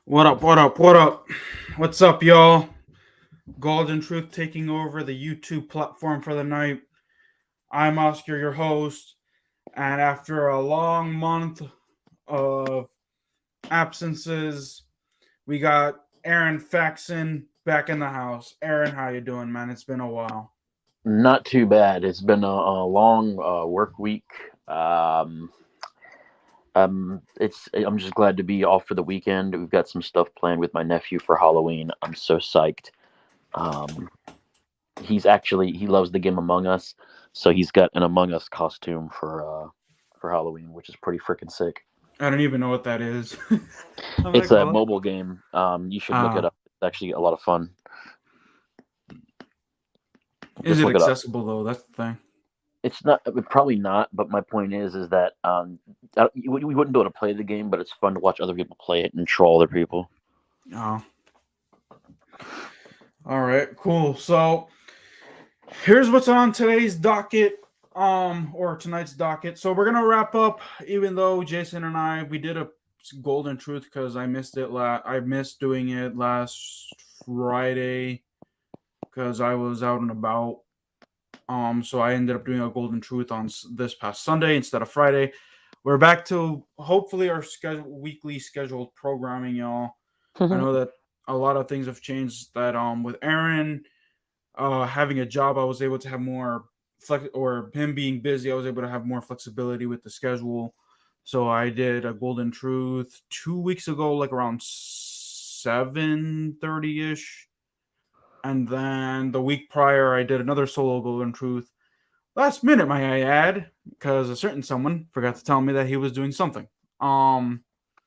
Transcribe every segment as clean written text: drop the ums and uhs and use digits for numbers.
What up, what up, what up? What's up, y'all? Golden Truth taking over the YouTube platform for the night. I'm Oscar, your host, and after a long month of absences, we got Aaron Faxon back in the house. Aaron, how you doing, man? It's been a while. Not too bad. It's been a long work week. I'm just glad to be off for the weekend. We've got some stuff planned with my nephew for Halloween. I'm so psyched. Um, he loves the game Among Us, so he's got an Among Us costume for Halloween, which is pretty freaking sick. I don't even know what that is. I'm It's not a gonna lie. mobile game. You should look it Ah, up. It's actually a lot of fun. is Just it look it up. accessible though? That's the thing. It's not probably not, but my point is that we wouldn't be able to play the game, but it's fun to watch other people play it and troll other people. Oh, all right, cool. So here's what's on today's docket, or tonight's docket. So we're gonna wrap up, even though Jason and we did a golden truth because I missed it. I missed doing it last Friday because I was out and about. So I ended up doing a golden truth on this past Sunday instead of Friday. We're back to hopefully our weekly scheduled programming, y'all. I know that a lot of things have changed. That with Aaron having a job, I was able to have more or him being busy, I was able to have more flexibility with the schedule. So I did a golden truth 2 weeks ago, like around 7:30 ish, and then the week prior, I did another solo golden truth. Last minute, may I add, because a certain someone forgot to tell me that he was doing something. Um,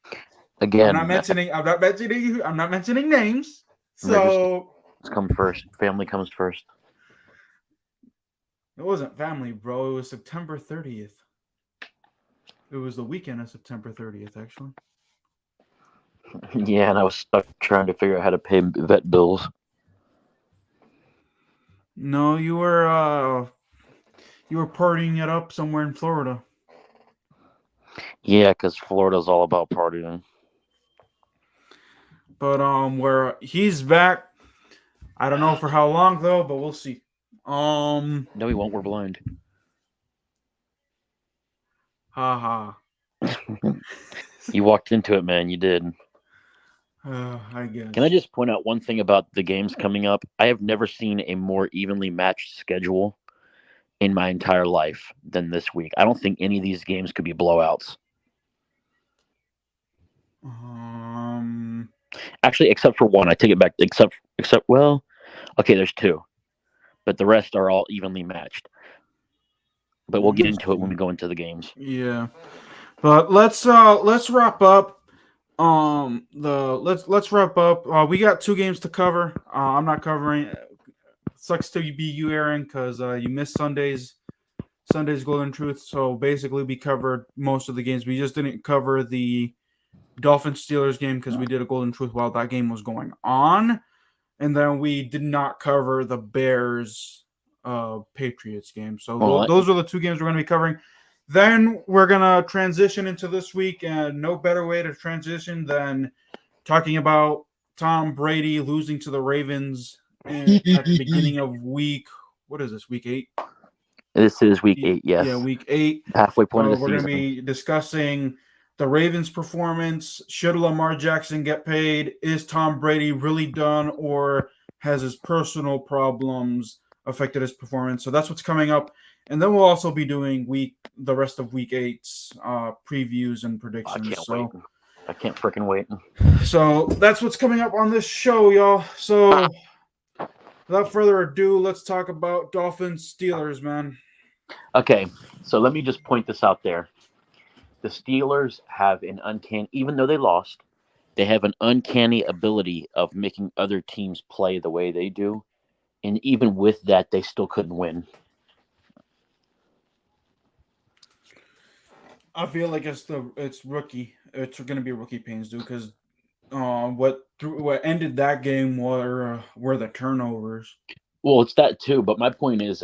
I'm not Again, mentioning. I'm not mentioning. I'm not mentioning names. emergencies So come first. Family comes first. it wasn't family, bro. It was September 30th. It was the weekend of September 30th, actually. Yeah, and I was stuck trying to figure out how to pay vet bills. No, you were partying it up somewhere in Florida. Yeah, because Florida's all about partying. But where he's back, I don't know for how long though, but we'll see. Um, No, we won't. We're blind. haha. You walked into it, man. You did. I Can I guess. just point out one thing about the games coming up? I have never seen a more evenly matched schedule in my entire life than this week. I don't think any of these games could be blowouts. Um, Actually, except for one. I take it back. Except well, okay, there's two, but the rest are all evenly matched. But we'll let get me into it when see. we go into the games. Yeah, but let's wrap up. The let's wrap up. We got two games to cover. I'm not covering. Sucks to be you, Aaron, because you missed Sunday's Golden Truth. So basically, we covered most of the games. We just didn't cover the Dolphins Steelers game because we did a Golden Truth while that game was going on, and then we did not cover the Bears Patriots game. So Well, those are the two games we're going to be covering. Then we're going to transition into this week, and no better way to transition than talking about Tom Brady losing to the Ravens at the beginning of week. What is this? Week 8. this is week 8. Yeah, Yes, week 8. halfway point of So the we're going to season. be discussing the Ravens' performance. Should Lamar Jackson get paid? Is Tom Brady really done, or has his personal problems affected his performance? So that's what's coming up, and then we'll also be doing the rest of week 8's previews and I predictions. can't wait. So I can't freaking wait. that's what's coming up on this show, y'all. So without further ado, let's talk about Dolphins Steelers, man. Okay, so let me just point this out there. The Steelers have an uncanny, even though they lost, they have an uncanny ability of making other teams play the way they do. And even with that, they still couldn't win. I feel like it's rookie. It's going to be rookie pains, dude. Because what ended that game were the turnovers. Well, it's that too. But my point is,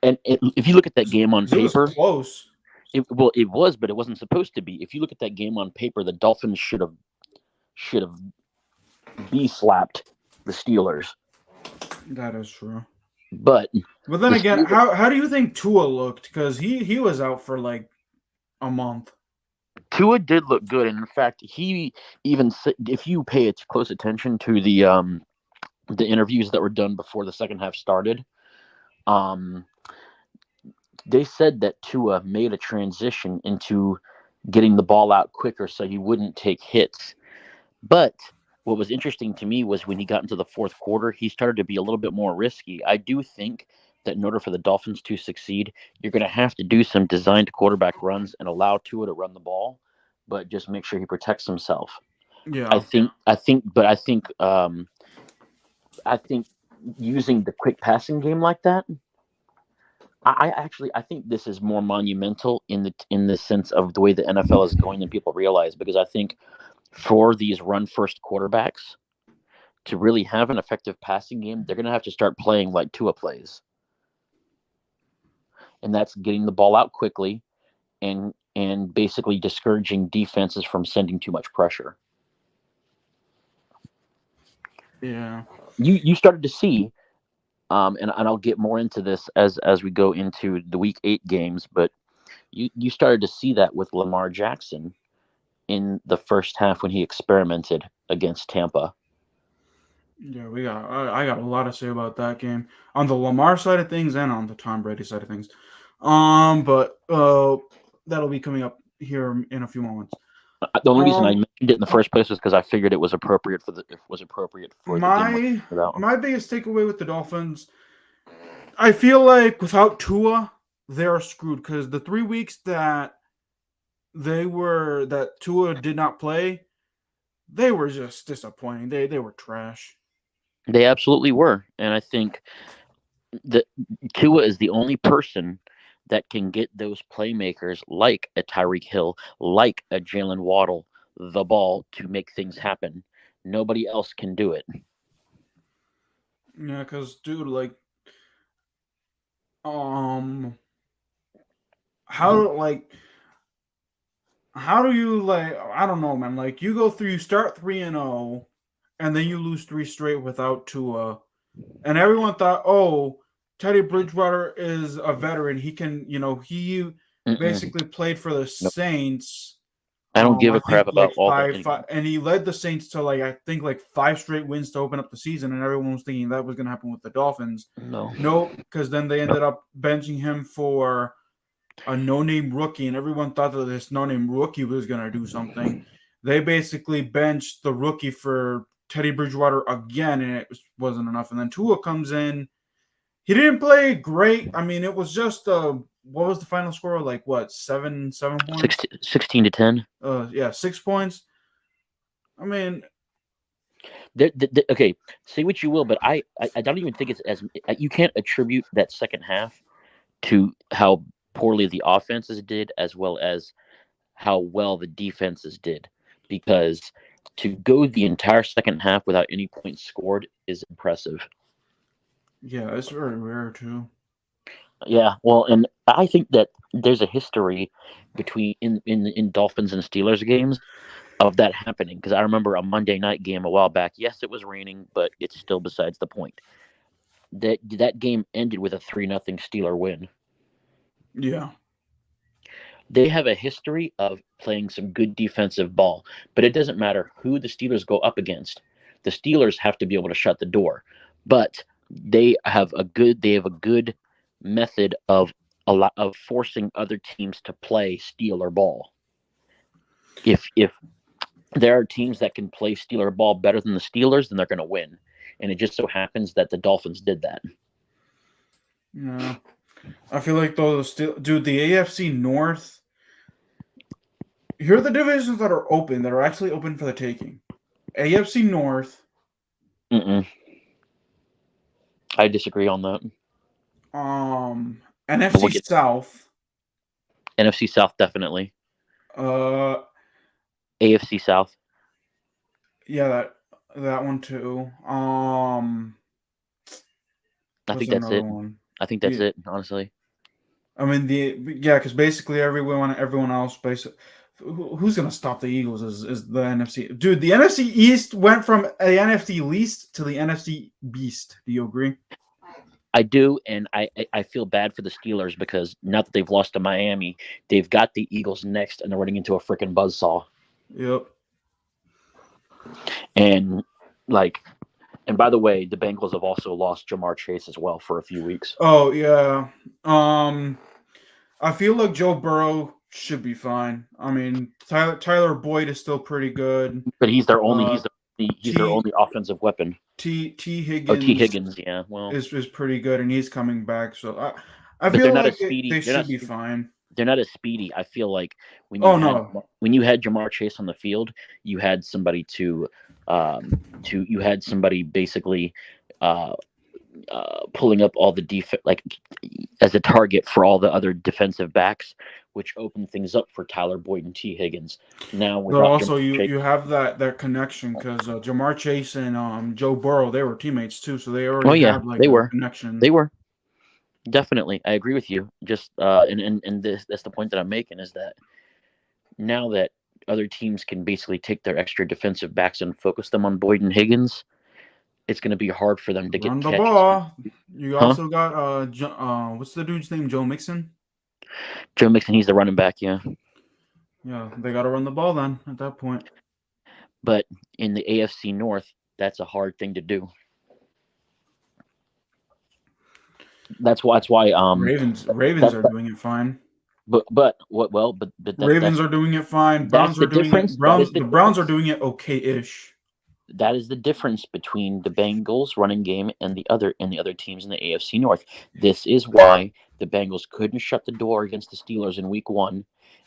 if you look at that game on Because it was paper, close. it was, but it wasn't supposed to be. If you look at that game on paper, the Dolphins should have slapped the Steelers. That is true. But then again, how do you think Tua looked? Because he was out for like a month. Tua did look good, and in fact, he even if you pay close attention to the interviews that were done before the second half started, they said that Tua made a transition into getting the ball out quicker so he wouldn't take hits. But what was interesting to me was when he got into the fourth quarter, he started to be a little bit more risky. I do think that in order for the Dolphins to succeed, you're going to have to do some designed quarterback runs and allow Tua to run the ball, but just make sure he protects himself. Yeah. I think using the quick passing game like that, I think this is more monumental in the sense of the way the NFL is going than people realize, because I think for these run first quarterbacks to really have an effective passing game, they're going to have to start playing like Tua plays. And that's getting the ball out quickly and basically discouraging defenses from sending too much pressure. Yeah. You started to see, and I'll get more into this as we go into the Week 8 games, but you started to see that with Lamar Jackson in the first half when he experimented against Tampa. Yeah, I got a lot to say about that game on the Lamar side of things and on the Tom Brady side of things. But that'll be coming up here in a few moments. The only reason I mentioned it in the first place was because I figured it was appropriate for the game. My biggest takeaway with the Dolphins, I feel like without Tua, they're screwed, because the 3 weeks that Tua did not play, they were just disappointing. They were trash. They absolutely were, and I think that Tua is the only person that can get those playmakers like a Tyreek Hill, like a Jalen Waddle, the ball to make things happen. Nobody else can do it. Yeah, because dude, like, how do you, like, I don't know, man. Like, you start 3-0, and then you lose 3 straight without Tua, and everyone thought, oh, Teddy Bridgewater is a veteran. He can, he basically played for the Saints. I don't give a crap about all that anymore. And he led the Saints to I think 5 straight wins to open up the season, and everyone was thinking that was going to happen with the Dolphins. Nope, because then they ended up benching him for a no-name rookie, and everyone thought that this no-name rookie was going to do something. They basically benched the rookie for Teddy Bridgewater again, and it wasn't enough. And then Tua comes in. He didn't play great. I mean, it was just what was the final score? Like what, 7 points? 16-10. Yeah, 6 points. I mean, okay, say what you will, but I don't even think it's as you can't attribute that second half to how poorly the offenses did as well as how well the defenses did, because to go the entire second half without any points scored is impressive. Yeah, it's very rare too. Yeah, well, and I think that there's a history between in Dolphins and Steelers games of that happening, because I remember a Monday night game a while back. Yes, it was raining, but it's still besides the point. That game ended with a 3-0 Steeler win. Yeah. They have a history of playing some good defensive ball, but it doesn't matter who the Steelers go up against. The Steelers have to be able to shut the door, but they have a good method of forcing other teams to play Steeler ball. If there are teams that can play Steeler ball better than the Steelers, then they're going to win. And it just so happens that the Dolphins did that. Yeah. I feel like those the AFC North, here are the divisions that are open, that are actually open for the taking. AFC North. I disagree on that. NFC South. NFC South, definitely. AFC South. Yeah, that one too. I think that's it. I think that's it, honestly. I mean, because basically everyone else who's gonna stop the Eagles is the NFC. Dude, the NFC East went from a NFC least to the NFC beast. Do you agree? I do, and I feel bad for the Steelers because now that they've lost to Miami, they've got the Eagles next, and they're running into a freaking buzzsaw. Yep. And and by the way, the Bengals have also lost Jamar Chase as well for a few weeks. Oh yeah. I feel like Joe Burrow should be fine. I mean, Tyler Boyd is still pretty good. But he's their only their only offensive weapon. T Higgins. Oh, T Higgins, yeah. Well, is pretty good, and he's coming back. So I but feel like they should be fine. They're not as speedy. I feel like when you had Jamar Chase on the field, you had somebody basically pulling up all the defense, like as a target for all the other defensive backs, which opened things up for Tyler Boyd and T Higgins. Now, but also you have that connection because Jamar Chase and Joe Burrow, they were teammates too, so they already had like a connection. They were. Definitely, I agree with you. Just and that's the point that I'm making is that now that other teams can basically take their extra defensive backs and focus them on Boyd and Higgins, it's going to be hard for them to run get the ball. You also got what's the dude's name? Joe Mixon. Joe Mixon, he's the running back. Yeah. Yeah, they got to run the ball then at that point. But in the AFC North, that's a hard thing to do. That's why Ravens are doing it fine. But Ravens are doing it fine. Browns are doing it. The Browns are doing it okay-ish. That is the difference between the Bengals running game and the other teams in the AFC North. This is why the Bengals couldn't shut the door against the Steelers in Week 1,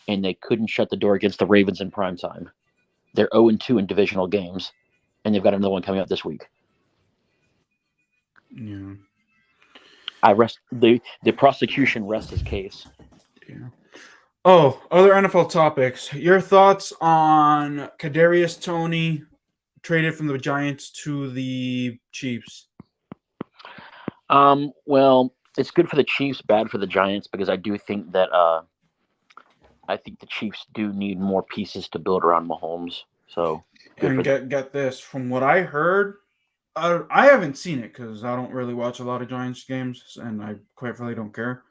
and they couldn't shut the door against the Ravens in primetime. They're 0-2 in divisional games, and they've got another one coming up this week. Yeah. The prosecution rests his case. Yeah. Oh, other NFL topics. Your thoughts on Kadarius Toney traded from the Giants to the Chiefs? Well, it's good for the Chiefs, bad for the Giants because I do think that I think the Chiefs do need more pieces to build around Mahomes. So get this, from what I heard. I haven't seen it because I don't really watch a lot of Giants games, and I quite frankly don't care.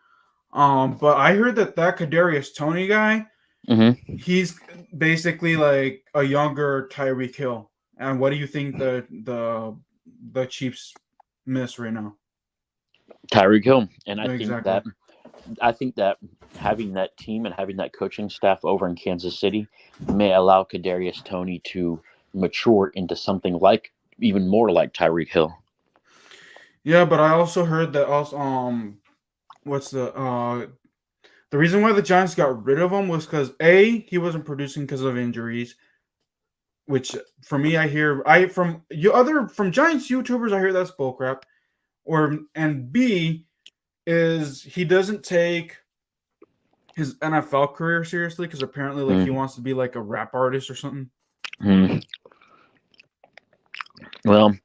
But I heard that Kadarius Toney guy, he's basically like a younger Tyreek Hill. And what do you think the Chiefs miss right now? Tyreek Hill, and I think that having that team and having that coaching staff over in Kansas City may allow Kadarius Toney to mature into something like. Even more like Tyreek Hill. Yeah, but I also heard that what's the reason why the Giants got rid of him was because he wasn't producing because of injuries, which for me from Giants YouTubers I hear that's bullcrap, and B is he doesn't take his NFL career seriously because apparently he wants to be like a rap artist or something. Well,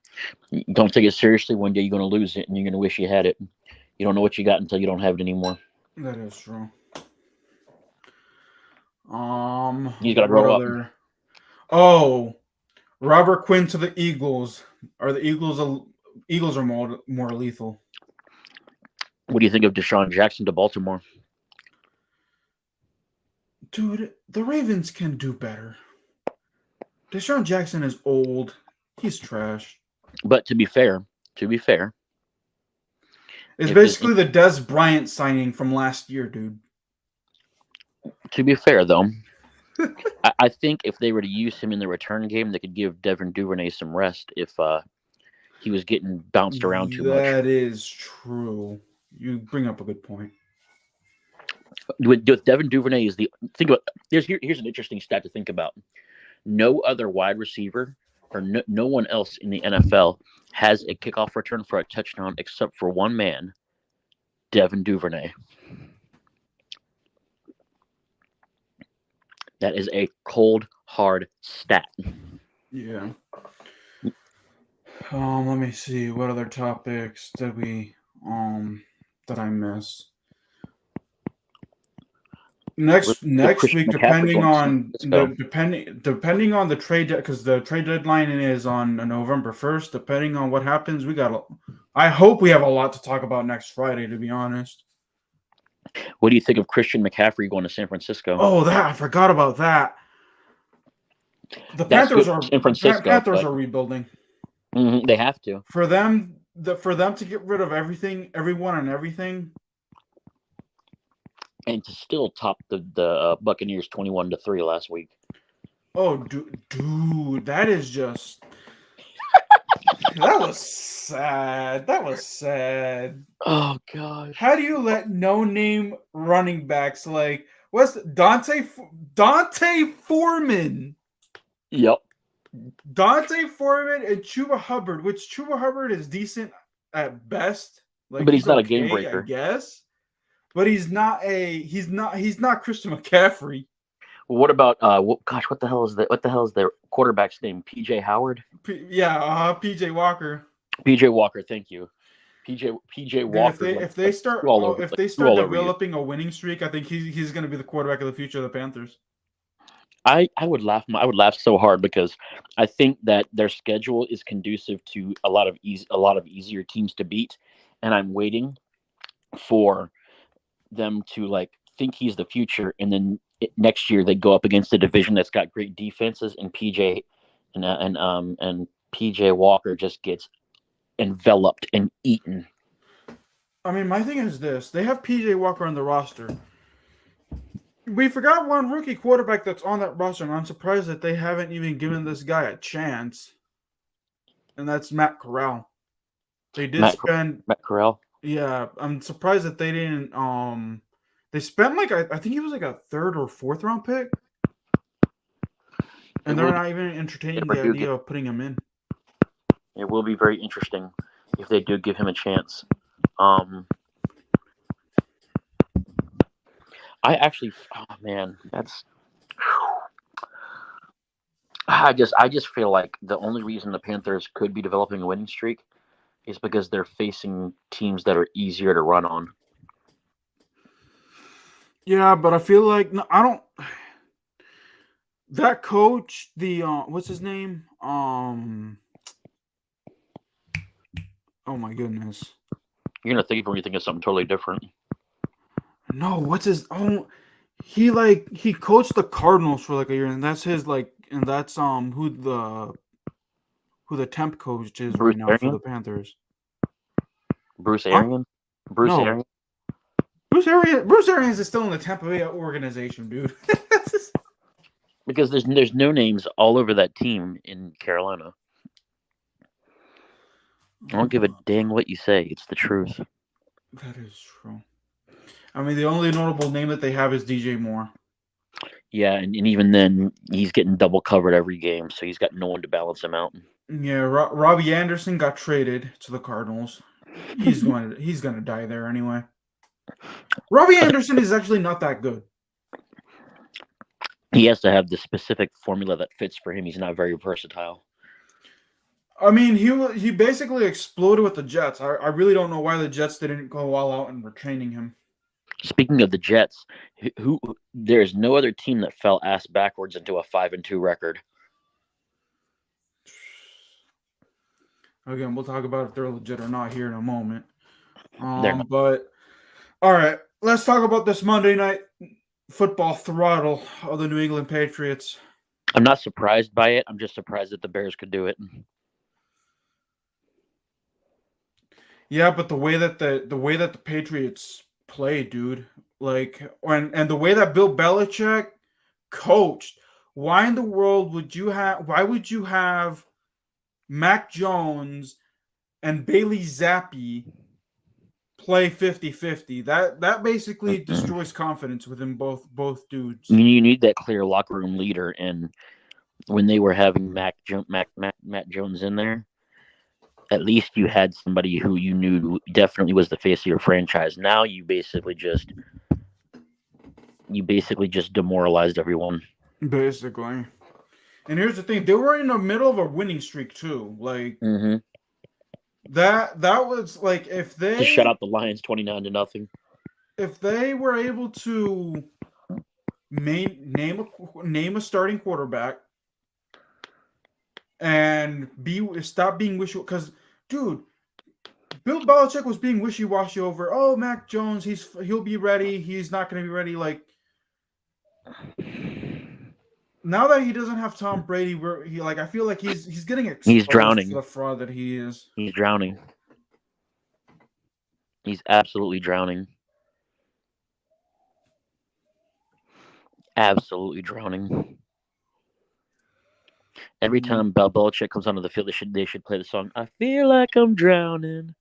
don't take it seriously. One day you're going to lose it, and you're going to wish you had it. You don't know what you got until you don't have it anymore. That is true. He's got to grow up. Oh, Robert Quinn to the Eagles. Are the Eagles are more lethal? What do you think of Deshaun Jackson to Baltimore? Dude, the Ravens can do better. Deshaun Jackson is old. He's trash. But to be fair, it's basically the Des Bryant signing from last year, dude. To be fair, though, I think if they were to use him in the return game, they could give Devin Duvernay some rest if he was getting bounced around too much. That is true. You bring up a good point. With Devin Duvernay here's an interesting stat to think about. No other wide receiver or no one else in the NFL has a kickoff return for a touchdown except for one man, Devin Duvernay. That is a cold, hard stat. Yeah. Let me see. What other topics did I miss? Next Christian week, McCaffrey depending going to San on Francisco. depending on the trade, because the trade deadline is on November 1st. Depending on what happens, I hope we have a lot to talk about next Friday. To be honest. What do you think of Christian McCaffrey going to San Francisco? Oh, I forgot about that. The That's Panthers good are for San Francisco, but rebuilding. they have to. For them to get rid of everyone and everything, And to still top the Buccaneers 21-3 last week. Oh, dude, that is just that was sad. That was sad. Oh gosh. How do you let no-name running backs like what's Dante Foreman? Yep. Dante Foreman and Chuba Hubbard, which Chuba Hubbard is decent at best. Like, but he's not a game breaker, I guess. But he's not Christian McCaffrey. What about what the hell is their quarterback's name? PJ Howard? PJ Walker. PJ Walker, thank you. PJ Walker. If they start developing a winning streak, I think he's going to be the quarterback of the future of the Panthers. I would laugh so hard because I think that their schedule is conducive to a lot of easier teams to beat, and I'm waiting for them to think he's the future, and then next year they go up against a division that's got great defenses, and PJ Walker just gets enveloped and eaten. I mean, my thing is this: they have PJ Walker on the roster. We forgot one rookie quarterback that's on that roster, and I'm surprised that they haven't even given this guy a chance. And that's Matt Corral. They did spend Matt Corral. Yeah, I'm surprised that they didn't. They spent I think it was a 3rd or 4th round pick, and they're not even entertaining the idea of putting him in. It will be very interesting if they do give him a chance. I just feel like the only reason the Panthers could be developing a winning streak is because they're facing teams that are easier to run on. Yeah, but I feel like I don't. That coach, what's his name? Oh my goodness! You're gonna think when you think of something totally different. No, what's his? Oh, he coached the Cardinals for a year, and that's his and that's who the temp coach is right now for the Panthers. Bruce Arians? Arians? Bruce Arians is still in the Tampa Bay organization, dude. Because there's no names all over that team in Carolina. I don't give a dang what you say. It's the truth. That is true. I mean, the only notable name that they have is DJ Moore. Yeah, and even then, he's getting double covered every game, so he's got no one to balance him out. Yeah, Robbie Anderson got traded to the Cardinals. He's going to die there anyway. Robbie Anderson is actually not that good. He has to have the specific formula that fits for him. He's not very versatile. I mean, he basically exploded with the Jets. I really don't know why the Jets didn't go all out and retaining him. Speaking of the Jets, there's no other team that fell ass backwards into a 5-2 record. Again, we'll talk about if they're legit or not here in a moment. But all right, let's talk about this Monday night football throttle of the New England Patriots. I'm not surprised by it. I'm just surprised that the Bears could do it. Yeah, but the way that the Patriots play, dude, and the way that Bill Belichick coached, why in the world would you have Mac Jones and Bailey Zappi play 50-50? That basically destroys confidence within both dudes. You need that clear locker room leader, and when they were having Matt Jones in there, at least you had somebody who you knew definitely was the face of your franchise. Now you basically just demoralized everyone. Basically. And here's the thing, they were in the middle of a winning streak too. That was if they to shut out the Lions 29-0. If they were able to name a starting quarterback and stop being wishy. Because, dude, Bill Belichick was being wishy-washy over. Oh, Mac Jones, he'll be ready. He's not going to be ready. Like, now that he doesn't have Tom Brady, I feel like he's getting exposed He's drowning. for the fraud that he is. He's drowning. He's absolutely drowning. Absolutely drowning. Every time Bill Belichick comes onto the field, they should play the song, I feel like I'm drowning.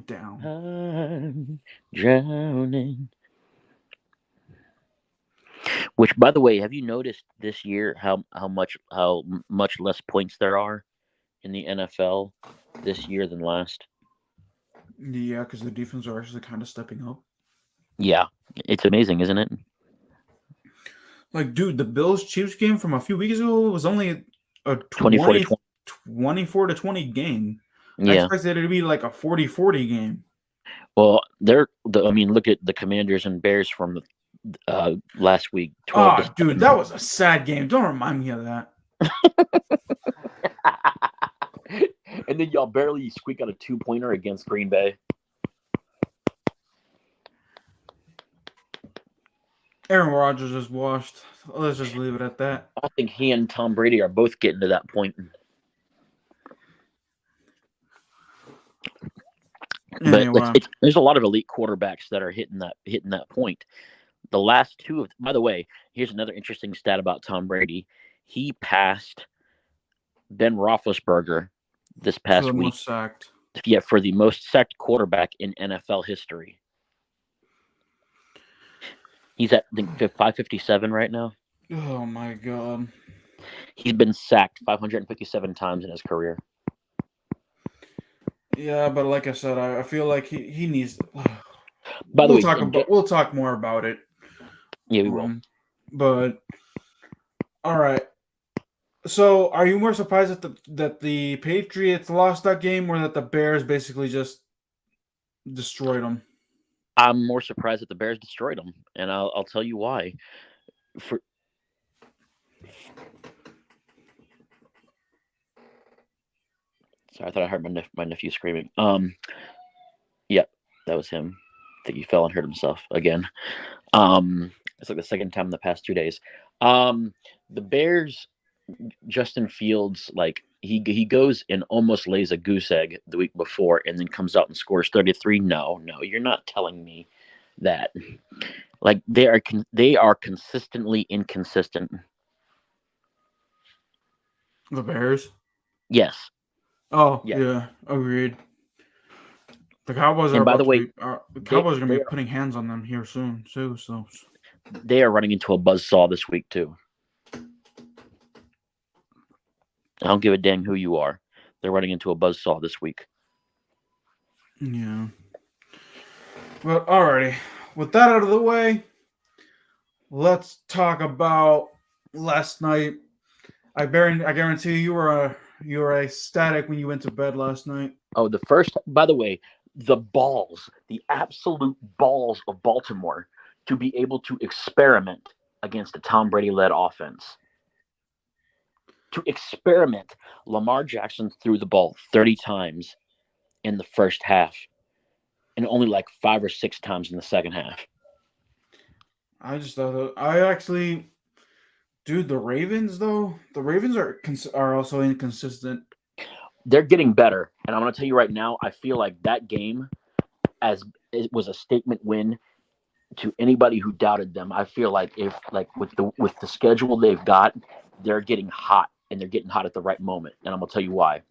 Down. I'm drowning. Which, by the way, have you noticed this year how much less points there are in the NFL this year than last? Yeah, because the defense are actually kind of stepping up. Yeah, it's amazing, isn't it? Like, dude, the Bills-Chiefs game from a few weeks ago was only a 24 to 20 game. Yeah. I expected it to be like a 40-40 game. Well, look at the Commanders and Bears from last week. Dude, that was a sad game. Don't remind me of that. And then y'all barely squeak out a 2-pointer against Green Bay. Aaron Rodgers is washed. Let's just leave it at that. I think he and Tom Brady are both getting to that point. Anyway. But there's a lot of elite quarterbacks that are hitting that point. The last two by the way, here's another interesting stat about Tom Brady. He passed Ben Roethlisberger this past week. Most sacked. Yeah, for the most sacked quarterback in NFL history. He's at, I think, 557 right now. Oh, my God. He's been sacked 557 times in his career. Yeah, but like I said, I feel like he needs. By the way, we'll talk more about it. Yeah, we will. But all right. So, are you more surprised that the Patriots lost that game, or that the Bears basically just destroyed them? I'm more surprised that the Bears destroyed them, and I'll tell you why. Sorry, I thought I heard my nephew screaming. Yeah, that was him. I think he fell and hurt himself again. It's like the second time in the past 2 days. The Bears, Justin Fields, like he goes and almost lays a goose egg the week before, and then comes out and scores 33. No, you're not telling me that. Like they are consistently inconsistent. The Bears? Yes. Oh, yeah, agreed. The Cowboys are. By the way, the Cowboys are going to be putting hands on them here soon, too. So they are running into a buzzsaw this week too. I don't give a dang who you are. They're running into a buzzsaw this week. Yeah. But alrighty, with that out of the way, let's talk about last night. I guarantee you were ecstatic when you went to bed last night. Oh, by the way, the absolute balls of Baltimore to be able to experiment against a Tom Brady-led offense. To experiment. Lamar Jackson threw the ball 30 times in the first half and only like 5 or 6 times in the second half. I just thought dude, the Ravens are also inconsistent. They're getting better, and I'm going to tell you right now, I feel like that game, as it was a statement win to anybody who doubted them. I feel like with the schedule they've got, they're getting hot, and they're getting hot at the right moment. And I'm going to tell you why.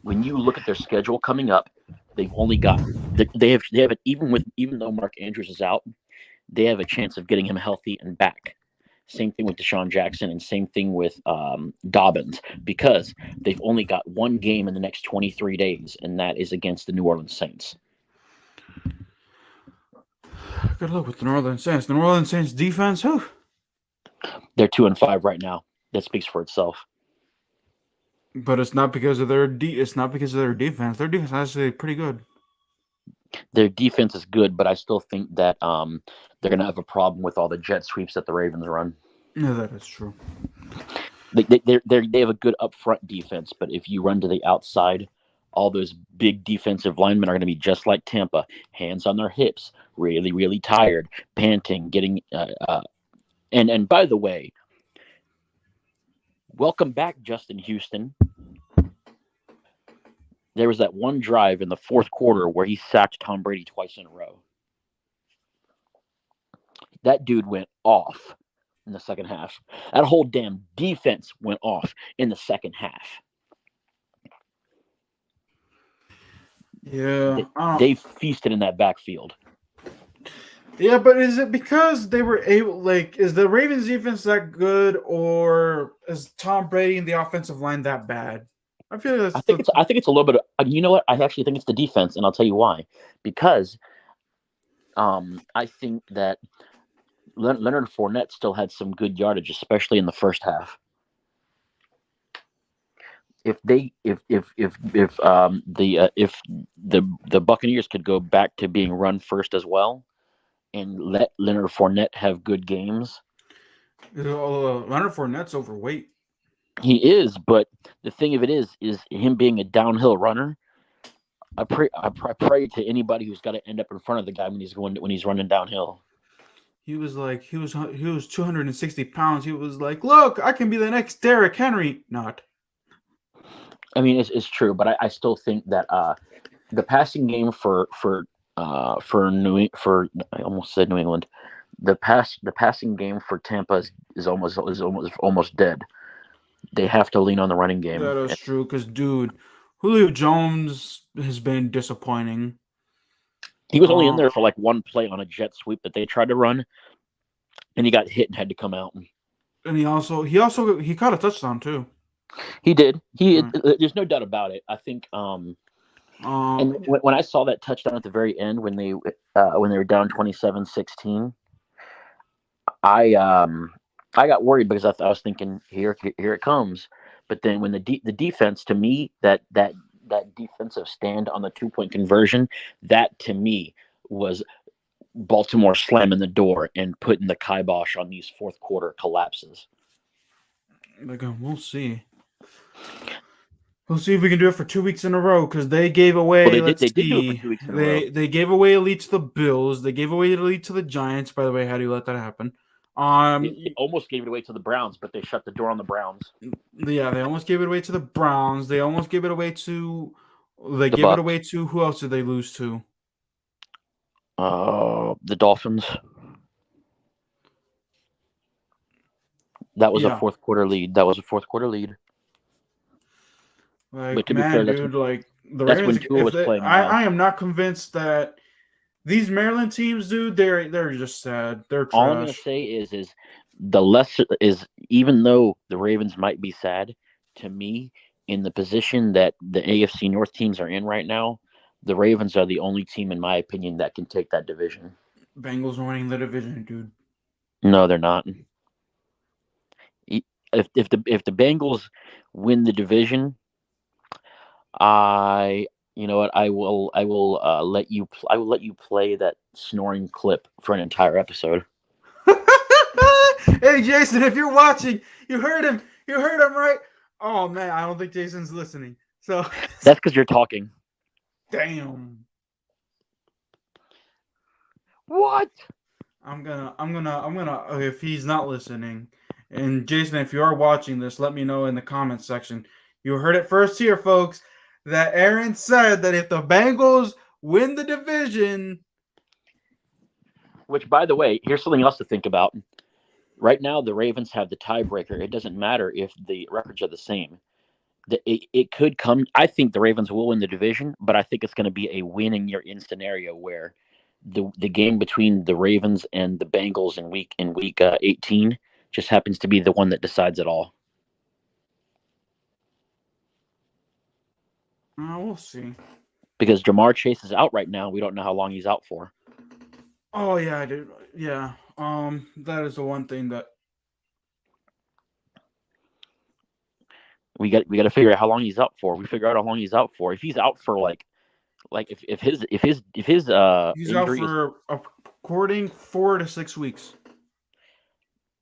When you look at their schedule coming up, they've only got they have it even though Mark Andrews is out, they have a chance of getting him healthy and back. Same thing with Deshaun Jackson, and same thing with Dobbins, because they've only got one game in the next 23 days, and that is against the New Orleans Saints. Good luck with the New Orleans Saints. The New Orleans Saints defense, they're 2-5 right now. That speaks for itself. But it's not because of their defense. Their defense is actually pretty good. Their defense is good, but I still think that they're going to have a problem with all the jet sweeps that the Ravens run. Yeah, that is true. They have a good upfront defense, but if you run to the outside, all those big defensive linemen are going to be just like Tampa, hands on their hips, really, really tired, panting, getting. And by the way, welcome back, Justin Houston. There was that one drive in the fourth quarter where he sacked Tom Brady twice in a row. That dude went off in the second half. That whole damn defense went off in the second half. Yeah. They feasted in that backfield. Yeah, but is it because they were able, like, is the Ravens defense that good, or is Tom Brady and the offensive line that bad? I feel like I think it's a little bit of, you know what? I actually think it's the defense, and I'll tell you why. Because I think that Leonard Fournette still had some good yardage, especially in the first half. If the Buccaneers could go back to being run first as well, and let Leonard Fournette have good games. Leonard Fournette's overweight. He is, but the thing of it is him being a downhill runner. I pray to anybody who's got to end up in front of the guy when he's running downhill. He was 260 pounds. He was like, look, I can be the next Derrick Henry. Not. I mean, it's true, but I still think that the passing game for I almost said New England. The passing game for Tampa is almost dead. They have to lean on the running game. That is true, because dude, Julio Jones has been disappointing. He was only in there for like one play on a jet sweep that they tried to run, and he got hit and had to come out. And he caught a touchdown too. He did. There's no doubt about it. I think. And when I saw that touchdown at the very end, when they were down 27-16, I got worried because I was thinking, here it comes. But then when the defense, to me, that defensive stand on the 2-point conversion, that to me was Baltimore slamming the door and putting the kibosh on these fourth quarter collapses. We'll see. We'll see if we can do it for 2 weeks in a row, because they gave away. They did do it for 2 weeks in a row. They gave away a lead to the Bills. They gave away a lead to the Giants. By the way, how do you let that happen? They almost gave it away to the Browns, but they shut the door on the Browns. Yeah, they almost gave it away to the Browns. They almost gave it away to. They gave it away to, who else did they lose to? The Dolphins. That was a fourth quarter lead. Like, but to man, be fair, dude, like the that's Ravens, when Tua was playing. I am not convinced that these Maryland teams, dude, they're just sad. They're trash. All I'm gonna say is the lesser is, even though the Ravens might be sad, to me, in the position that the AFC North teams are in right now, the Ravens are the only team, in my opinion, that can take that division. Bengals are winning the division, dude. No, they're not. If the Bengals win the division, you know what? I will let you play that snoring clip for an entire episode. Hey, Jason, if you're watching, you heard him. You heard him, right? Oh man, I don't think Jason's listening. So that's because you're talking. Damn. What? I'm gonna. If he's not listening, and Jason, if you are watching this, let me know in the comments section. You heard it first here, folks. That Aaron said that if the Bengals win the division. Which, by the way, here's something else to think about. Right now, the Ravens have the tiebreaker. It doesn't matter if the records are the same. It could come. I think the Ravens will win the division, but I think it's going to be a win-and-you're-in scenario where the game between the Ravens and the Bengals in week 18 just happens to be the one that decides it all. We'll see. Because Jamar Chase is out right now. We don't know how long he's out for. Oh yeah, I did. Yeah. That is the one thing that we got to figure out how long he's out for. We figure out how long he's out for. If he's out for like if his he's injury out for according 4 to 6 weeks.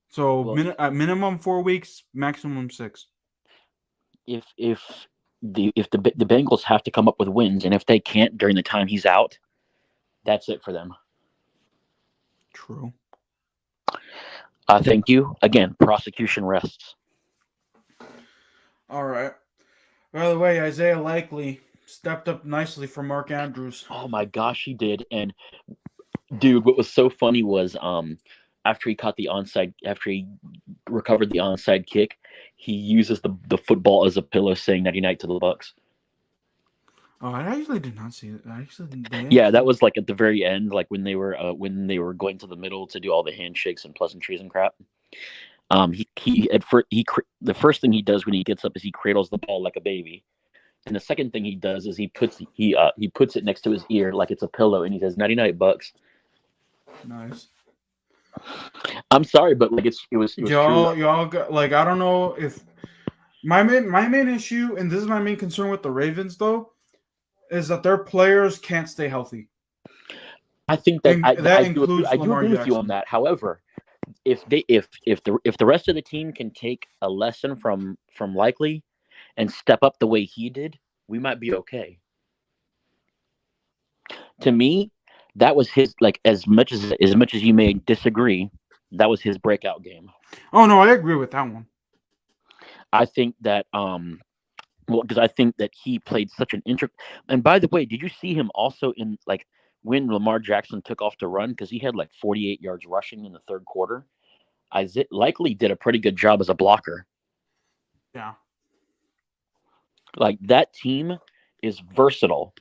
So Well, at minimum 4 weeks, maximum 6. if the Bengals have to come up with wins, and if they can't during the time he's out, that's it for them. True. Thank you again. Prosecution rests. All right. By the way, Isaiah Likely stepped up nicely for Mark Andrews. Oh my gosh, he did. And dude, what was so funny was after he recovered the onside kick, he uses the football as a pillow, saying "Nighty night" to the Bucs. Oh, I actually did not see it. Yeah, that was like at the very end, like when they were going to the middle to do all the handshakes and pleasantries and crap. The first thing he does when he gets up is he cradles the ball like a baby, and the second thing he does is he puts it next to his ear like it's a pillow, and he says "Nighty night, Bucs." Nice. I'm sorry, but like it was y'all true. y'all got, like, I don't know if my main issue, and this is my main concern with the Ravens though, is that their players can't stay healthy. I think that And I that do includes Lamar agree with you on Jackson. that. However, if the rest of the team can take a lesson from Likely and step up the way he did, we might be okay. To me, that was his, like, as much as you may disagree, that was his breakout game. Oh no, I agree with that one. I think that because I think that he played such an intricate. And by the way, did you see him also in, like, when Lamar Jackson took off to run, because he had like 48 yards rushing in the third quarter? Likely did a pretty good job as a blocker. Yeah. Like, that team is versatile,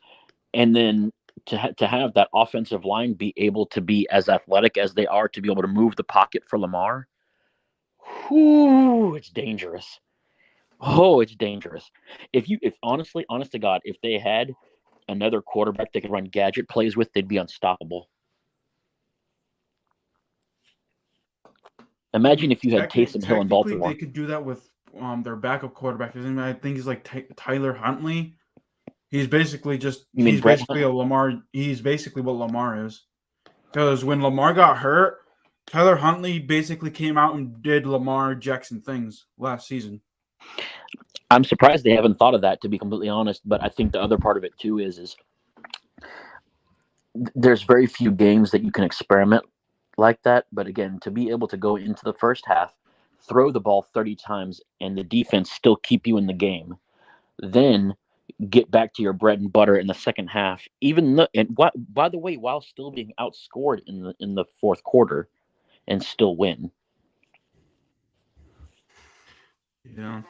and then to have that offensive line be able to be as athletic as they are, to be able to move the pocket for Lamar, it's dangerous. Oh, it's dangerous. If honest to God, if they had another quarterback they could run gadget plays with, they'd be unstoppable. Imagine if you had Taysom Hill in Baltimore. They could do that with their backup quarterback. I think he's like Tyler Huntley. He's basically basically a Lamar. He's basically what Lamar is. Because when Lamar got hurt, Tyler Huntley basically came out and did Lamar Jackson things last season. I'm surprised they haven't thought of that, to be completely honest. But I think the other part of it too is there's very few games that you can experiment like that. But again, to be able to go into the first half, throw the ball 30 times, and the defense still keep you in the game, then get back to your bread and butter in the second half, by the way, while still being outscored in the fourth quarter, and still win. Yeah.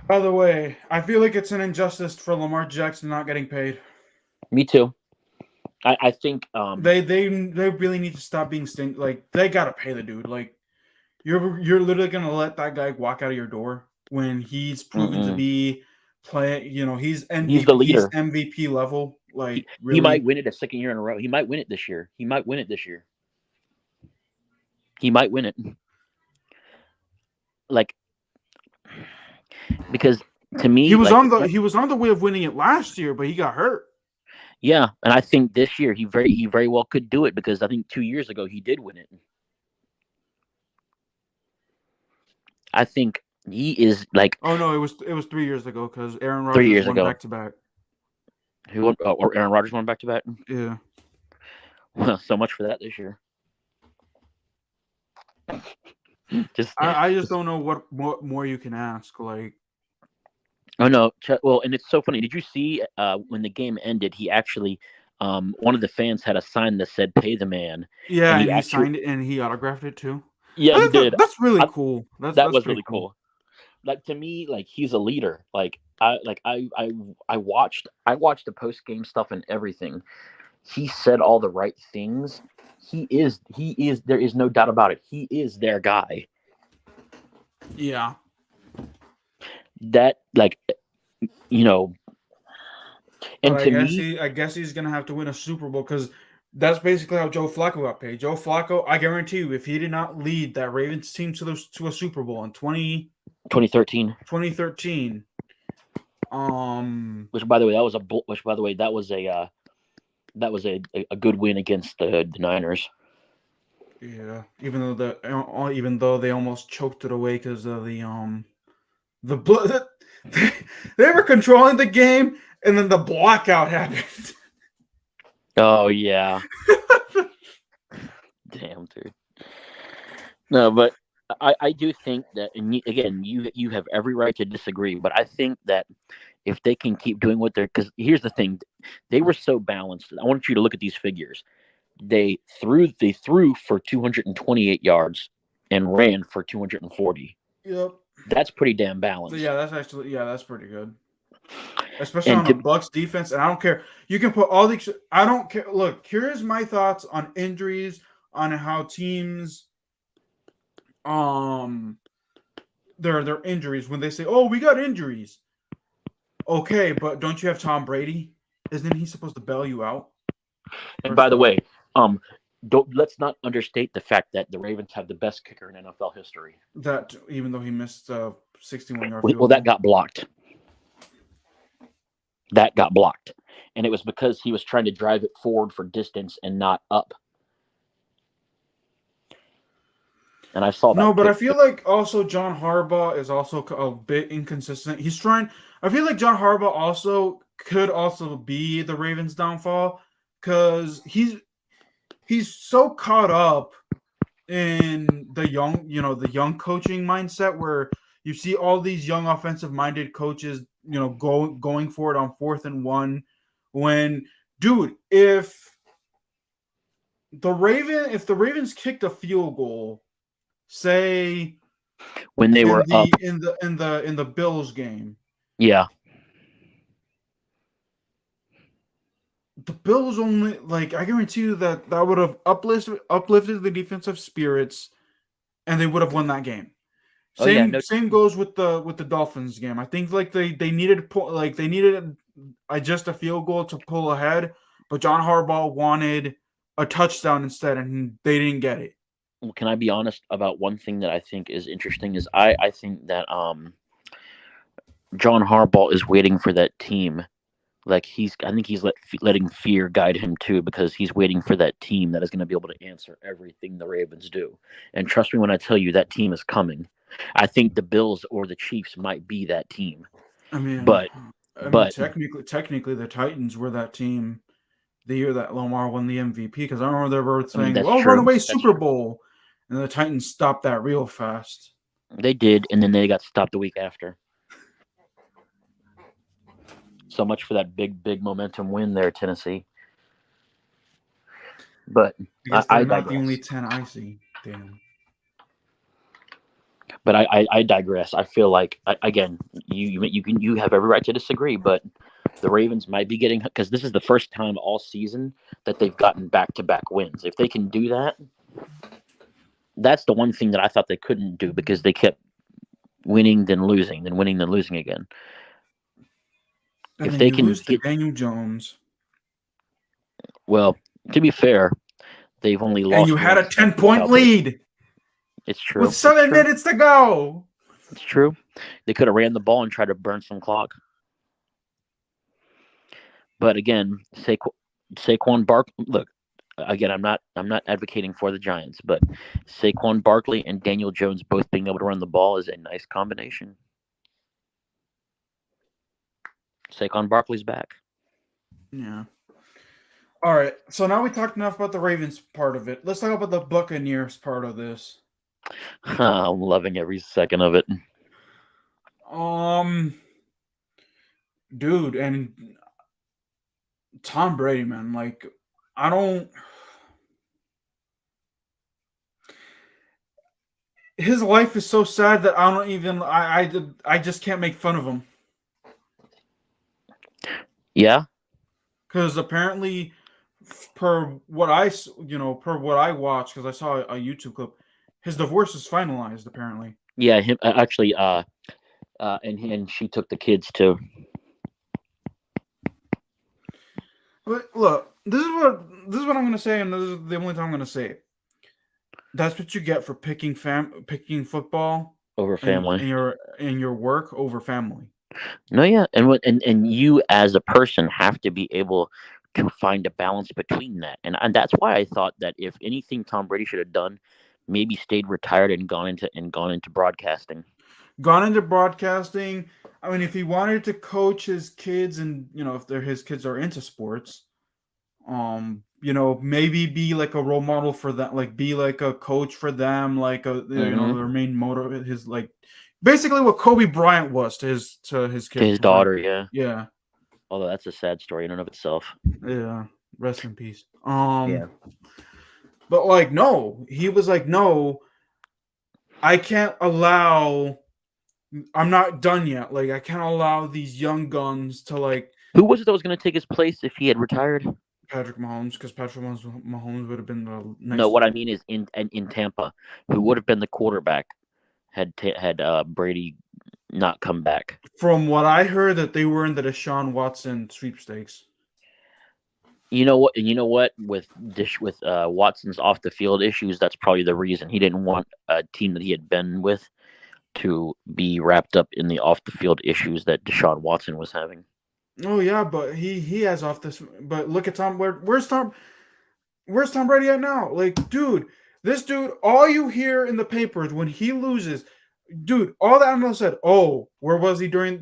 By the way, I feel like it's an injustice for Lamar Jackson not getting paid. Me too. I think they really need to stop being like, they gotta pay the dude. Like, you're literally gonna let that guy walk out of your door when he's proven to be he's MVP, he's the leader. He's MVP level. Like, he might win it a second year in a row. He might win it this year. He might win it. Like, because to me, he was on the way of winning it last year, but he got hurt. Yeah, and I think this year he very well could do it, because I think 2 years ago he did win it. I think he is like. Oh no, it was 3 years ago, because Aaron Rodgers won back to back. Who won? Or Aaron Rodgers won back to back? Yeah. Well, so much for that this year. I just don't know what more you can ask. Like. Oh no! Well, and it's so funny. Did you see when the game ended? He actually, one of the fans had a sign that said "Pay the man." Yeah, and he signed it and he autographed it too. Yeah, he did. That's really cool. That was really cool. Like, to me, like, he's a leader. Like, I watched the post game stuff and everything. He said all the right things. He is. There is no doubt about it. He is their guy. Yeah. That, like, and I guess he's gonna have to win a Super Bowl, because that's basically how Joe Flacco got paid. Joe Flacco, I guarantee you, if he did not lead that Ravens team to a Super Bowl in 2013. Which, by the way, that was a that was a good win against the Niners. Yeah, even though they almost choked it away because of the blood. They were controlling the game, and then the blackout happened. Oh yeah, damn dude. No, but I do think that, and again, you have every right to disagree, but I think that if they can keep doing what they're, because here's the thing, they were so balanced. I want you to look at these figures. They threw for 228 yards and ran for 240. Yep. That's pretty damn balanced. Yeah, that's pretty good. Especially And on the Bucks defense, and I don't care. You can put all these. I don't care. Look, here's my thoughts on injuries, on how teams, their injuries when they say, "Oh, we got injuries." Okay, but don't you have Tom Brady? Isn't he supposed to bail you out? and by the way, let's not understate the fact that the Ravens have the best kicker in NFL history. That even though he missed a 61-yard Well, that got blocked. That got blocked, and it was because he was trying to drive it forward for distance and not up. And I saw that. No, but I feel like also John Harbaugh is also a bit inconsistent. He's trying. I feel like John Harbaugh also could also be the Ravens' downfall because he's so caught up in the young coaching mindset where you see all these young offensive-minded coaches, going for it on 4th and 1. When, dude, if the Ravens kicked a field goal, say when they were up in the Bills game, yeah, the Bills only, like, I guarantee you that would have uplifted the defensive spirits, and they would have won that game. Same goes with the Dolphins game. I think like they needed just a field goal to pull ahead, but John Harbaugh wanted a touchdown instead, and they didn't get it. Well, can I be honest about one thing that I think is interesting? Is I think that John Harbaugh is waiting for that team. Like I think he's letting fear guide him too, because he's waiting for that team that is going to be able to answer everything the Ravens do. And trust me when I tell you, that team is coming. I think the Bills or the Chiefs might be that team. But technically, the Titans were that team the year that Lamar won the MVP. Because I remember they were saying, run away Super Bowl," and the Titans stopped that real fast. They did, and then they got stopped the week after. So much for that big momentum win there, Tennessee. But I not the only 10 I see. Damn. But I digress. I feel like again, you have every right to disagree, but the Ravens might be getting, because this is the first time all season that they've gotten back-to-back wins. If they can do that, that's the one thing that I thought they couldn't do, because they kept winning then losing, then winning then losing again. And if they can lose to Daniel Jones, well, to be fair, they've only lost. And you had a 10-point lead. It's true. With 7 minutes to go. It's true. They could have ran the ball and tried to burn some clock. But again, Saquon Barkley. Look, again, I'm not advocating for the Giants, but Saquon Barkley and Daniel Jones both being able to run the ball is a nice combination. Saquon Barkley's back. Yeah. All right. So now we talked enough about the Ravens part of it. Let's talk about the Buccaneers part of this. I'm loving every second of it. Dude, and Tom Brady, man, like, I don't. His life is so sad that I don't even. I just can't make fun of him. Yeah. Because apparently, per what I watched, because I saw a YouTube clip, his divorce is finalized. Apparently. Yeah. Him actually. And she took the kids too. But look, this is what I'm gonna say, and this is the only time I'm gonna say it. That's what you get for picking football over family, and your work over family. No, yeah, and you as a person have to be able to find a balance between that. And that's why I thought that if anything Tom Brady should have done, maybe stayed retired and gone into broadcasting. Gone into broadcasting. I mean, if he wanted to coach his kids, and if his kids are into sports, maybe be like a role model for them, like be like a coach for them, like their main motor, his like basically what Kobe Bryant was to his kids, to his daughter. Yeah. Although that's a sad story in and of itself. Yeah. Rest in peace. Yeah. But like, no, he was like, no, I can't allow. I'm not done yet. Like, I can't allow these young guns to like. Who was it that was going to take his place if he had retired? Patrick Mahomes, because Patrick Mahomes would have been the next. No, what I mean is in Tampa, who would have been the quarterback had Brady not come back. From what I heard, that they were in the Deshaun Watson sweepstakes. You know what? With Watson's off the field issues, that's probably the reason he didn't want a team that he had been with to be wrapped up in the off the field issues that Deshaun Watson was having. Oh yeah, but he has off this. But look at Tom. Where's Tom? Where's Tom Brady at now? Like, dude, this dude. All you hear in the papers when he loses, dude. All the analysts said, "Oh, where was he during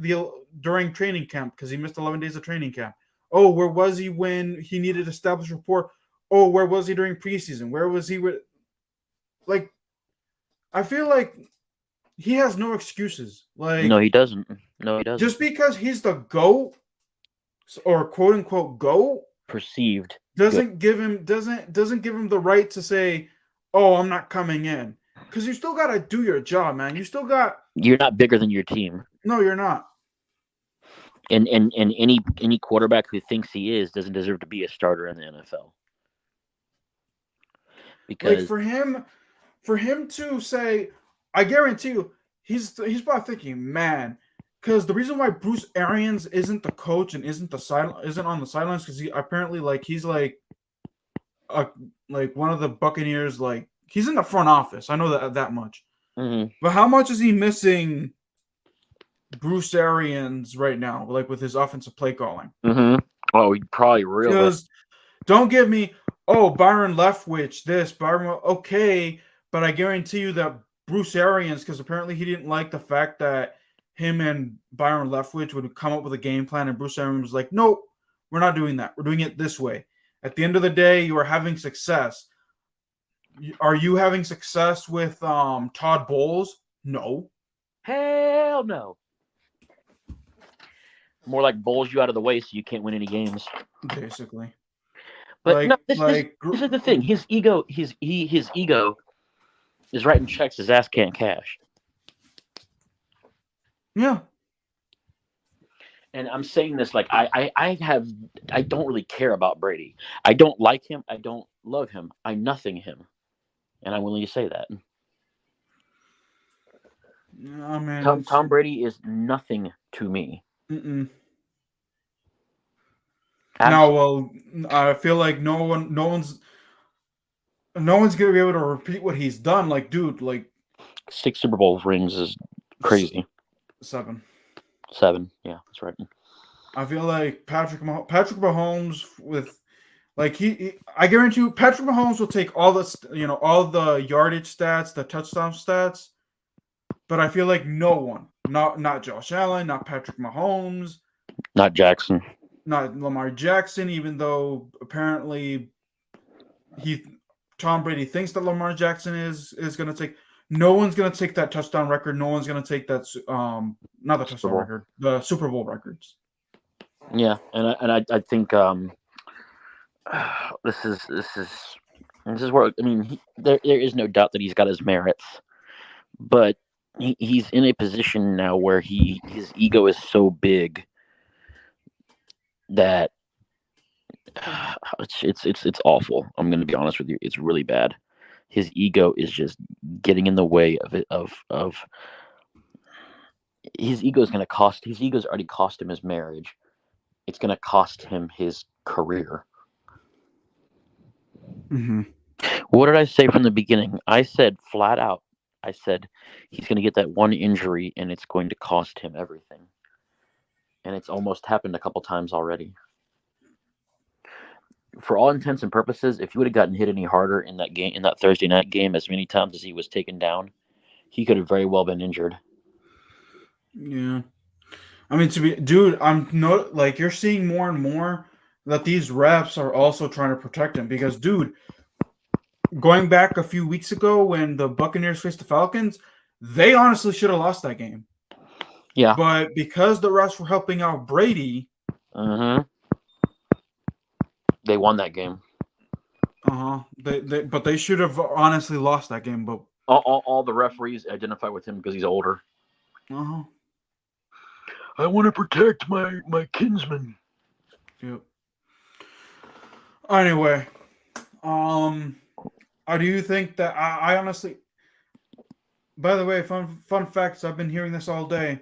training camp? Because he missed 11 days of training camp. Oh, where was he when he needed to establish rapport? Oh, where was he during preseason? Where was he with?" Like, I feel like he has no excuses. Like, no, he doesn't. Just because he's the GOAT, or quote unquote GOAT, perceived, doesn't give him the right to say, "Oh, I'm not coming in," because you still got to do your job, man. You're not bigger than your team. No, you're not. And any quarterback who thinks he is doesn't deserve to be a starter in the NFL. Because like for him to say, I guarantee you, he's probably thinking, man, because the reason why Bruce Arians isn't the coach and isn't on the sidelines, because he's like one of the Buccaneers, like he's in the front office. I know that much. Mm-hmm. But how much is he missing Bruce Arians right now, like with his offensive play calling? Mm-hmm. Oh, he probably really. Because don't give me, Byron Leftwich, okay, but I guarantee you that Bruce Arians, because apparently he didn't like the fact that him and Byron Leftwich would come up with a game plan, and Bruce Arians was like, nope, we're not doing that. We're doing it this way. At the end of the day, you are having success. Are you having success with Todd Bowles? No. Hell no. More like bowls you out of the way so you can't win any games. Basically. But this is the thing. His ego is writing checks his ass can't cash. Yeah. And I'm saying this like I don't really care about Brady. I don't like him. I don't love him. I nothing him. And I'm willing to say that. Oh, man. Tom Brady is nothing to me. Mm-mm. No, well, I feel like no one's gonna be able to repeat what he's done. Like, dude, like 6 Super Bowl rings is crazy. 7. 7, yeah, that's right. I feel like Patrick Mahomes with, like I guarantee you, Patrick Mahomes will take all the yardage stats, the touchdown stats, but I feel like no one, not Josh Allen, not Patrick Mahomes, not Jackson, not Lamar Jackson, even though apparently Tom Brady thinks that Lamar Jackson is going to take. No one's going to take that touchdown record. No one's going to take that not the touchdown record, the Super Bowl records. Yeah, and I think this is where, I mean, there is no doubt that he's got his merits, but he's in a position now where his ego is so big that it's awful. I'm going to be honest with you. It's really bad. His ego is just getting in the way of it. Of his ego is going to cost. His ego's already cost him his marriage. It's going to cost him his career. Mm-hmm. What did I say from the beginning? I said flat out. I said he's going to get that one injury, and it's going to cost him everything. And it's almost happened a couple times already. for all intents and purposes, if he would have gotten hit any harder in that game, in that Thursday night game, as many times as he was taken down, he could have very well been injured. Yeah. I mean, dude, I'm not like you're seeing more and more that these refs are also trying to protect him because, dude, going back a few weeks ago when the Buccaneers faced the Falcons, they honestly should have lost that game. Yeah. But because the refs were helping out Brady, they won that game. But they should have honestly lost that game. But all the referees identify with him because he's older. I want to protect my kinsman. Yep. Anyway, I do think that I honestly. By the way, fun facts. I've been hearing this all day.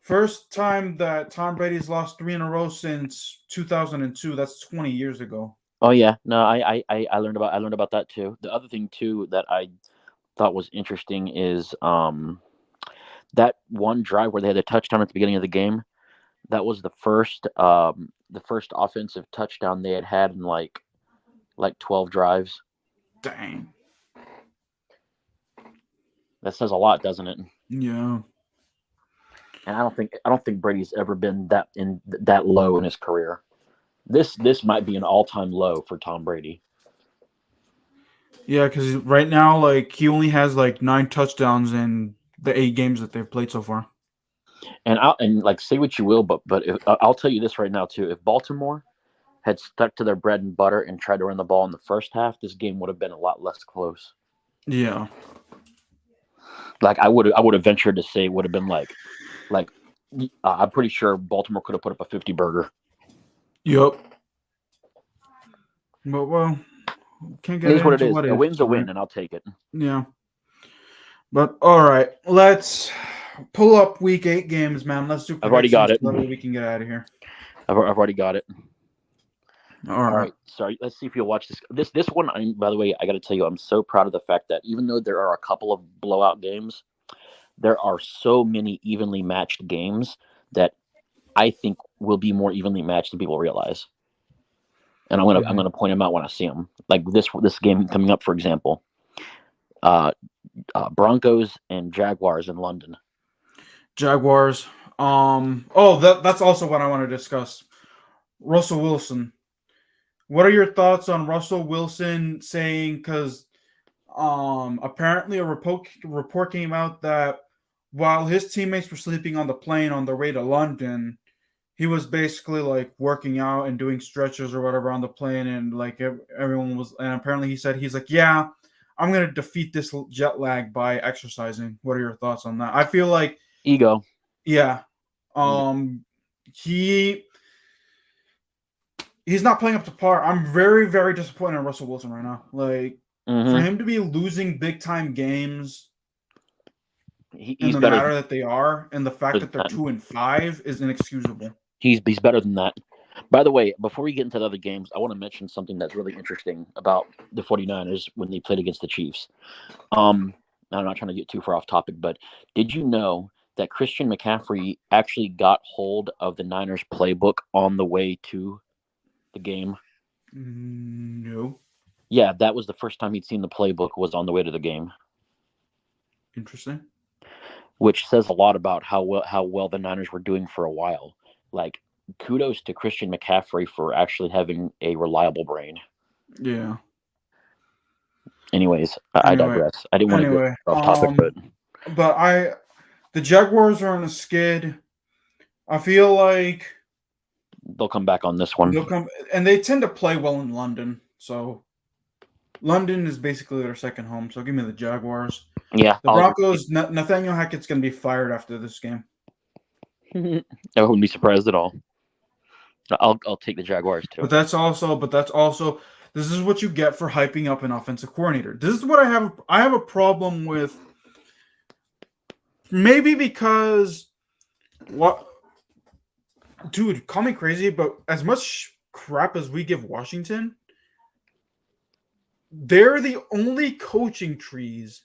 First time that Tom Brady's lost 3 in a row since 2002. That's 20 years ago. Oh yeah, no, I learned about that too. The other thing too that I thought was interesting is that one drive where they had a touchdown at the beginning of the game. That was the first offensive touchdown they had in like 12 drives. Dang. That says a lot, doesn't it? Yeah. And I don't think Brady's ever been that low in his career. This might be an all-time low for Tom Brady. Yeah, because right now, like, he only has like 9 touchdowns in the 8 games that they've played so far. And say what you will, but I'll tell you this right now too: if Baltimore had stuck to their bread and butter and tried to run the ball in the first half, this game would have been a lot less close. Yeah. Like I would have ventured to say it would have been like I'm pretty sure Baltimore could have put up a 50 burger. Yep. But well, can't get it is what it into is. A win's a win, and I'll take it. Yeah. But all right, let's pull up week 8 games, man. Let's do. I've already got it. So that way we can get out of here. I've already got it. All right. Sorry. Let's see if you'll watch this. This one, by the way, I got to tell you, I'm so proud of the fact that even though there are a couple of blowout games, there are so many evenly matched games that I think will be more evenly matched than people realize. And I'm gonna point them out when I see them. Like this game coming up, for example, Broncos and Jaguars in London. Jaguars. That's also what I want to discuss. Russell Wilson. What are your thoughts on Russell Wilson saying, because apparently a report came out that while his teammates were sleeping on the plane on their way to London, he was basically like working out and doing stretches or whatever on the plane, and like everyone was, and apparently he's like, yeah, I'm going to defeat this jet lag by exercising. What are your thoughts on that? I feel like ego. Yeah. He's not playing up to par. I'm very, very disappointed in Russell Wilson right now. Like, for him to be losing big time games in the manner that they are, and the fact that they're 2-5 is inexcusable. He's better than that. By the way, before we get into the other games, I want to mention something that's really interesting about the 49ers when they played against the Chiefs. I'm not trying to get too far off topic, but did you know that Christian McCaffrey actually got hold of the Niners playbook on the way to the game? No. Yeah, that was the first time he'd seen the playbook, was on the way to the game. Interesting. Which says a lot about how well the Niners were doing for a while. Like, kudos to Christian McCaffrey for actually having a reliable brain. Yeah. Anyways, I digress. I didn't want to go off topic, but the Jaguars are on a skid. I feel like they'll come back on this one. And they tend to play well in London. So London is basically their second home. So give me the Jaguars. Yeah. The Broncos, Nathaniel Hackett's going to be fired after this game. I wouldn't be surprised at all. I'll take the Jaguars too. But that's also this is what you get for hyping up an offensive coordinator. This is what I have a problem with. Maybe because dude, call me crazy, but as much crap as we give Washington, they're the only coaching trees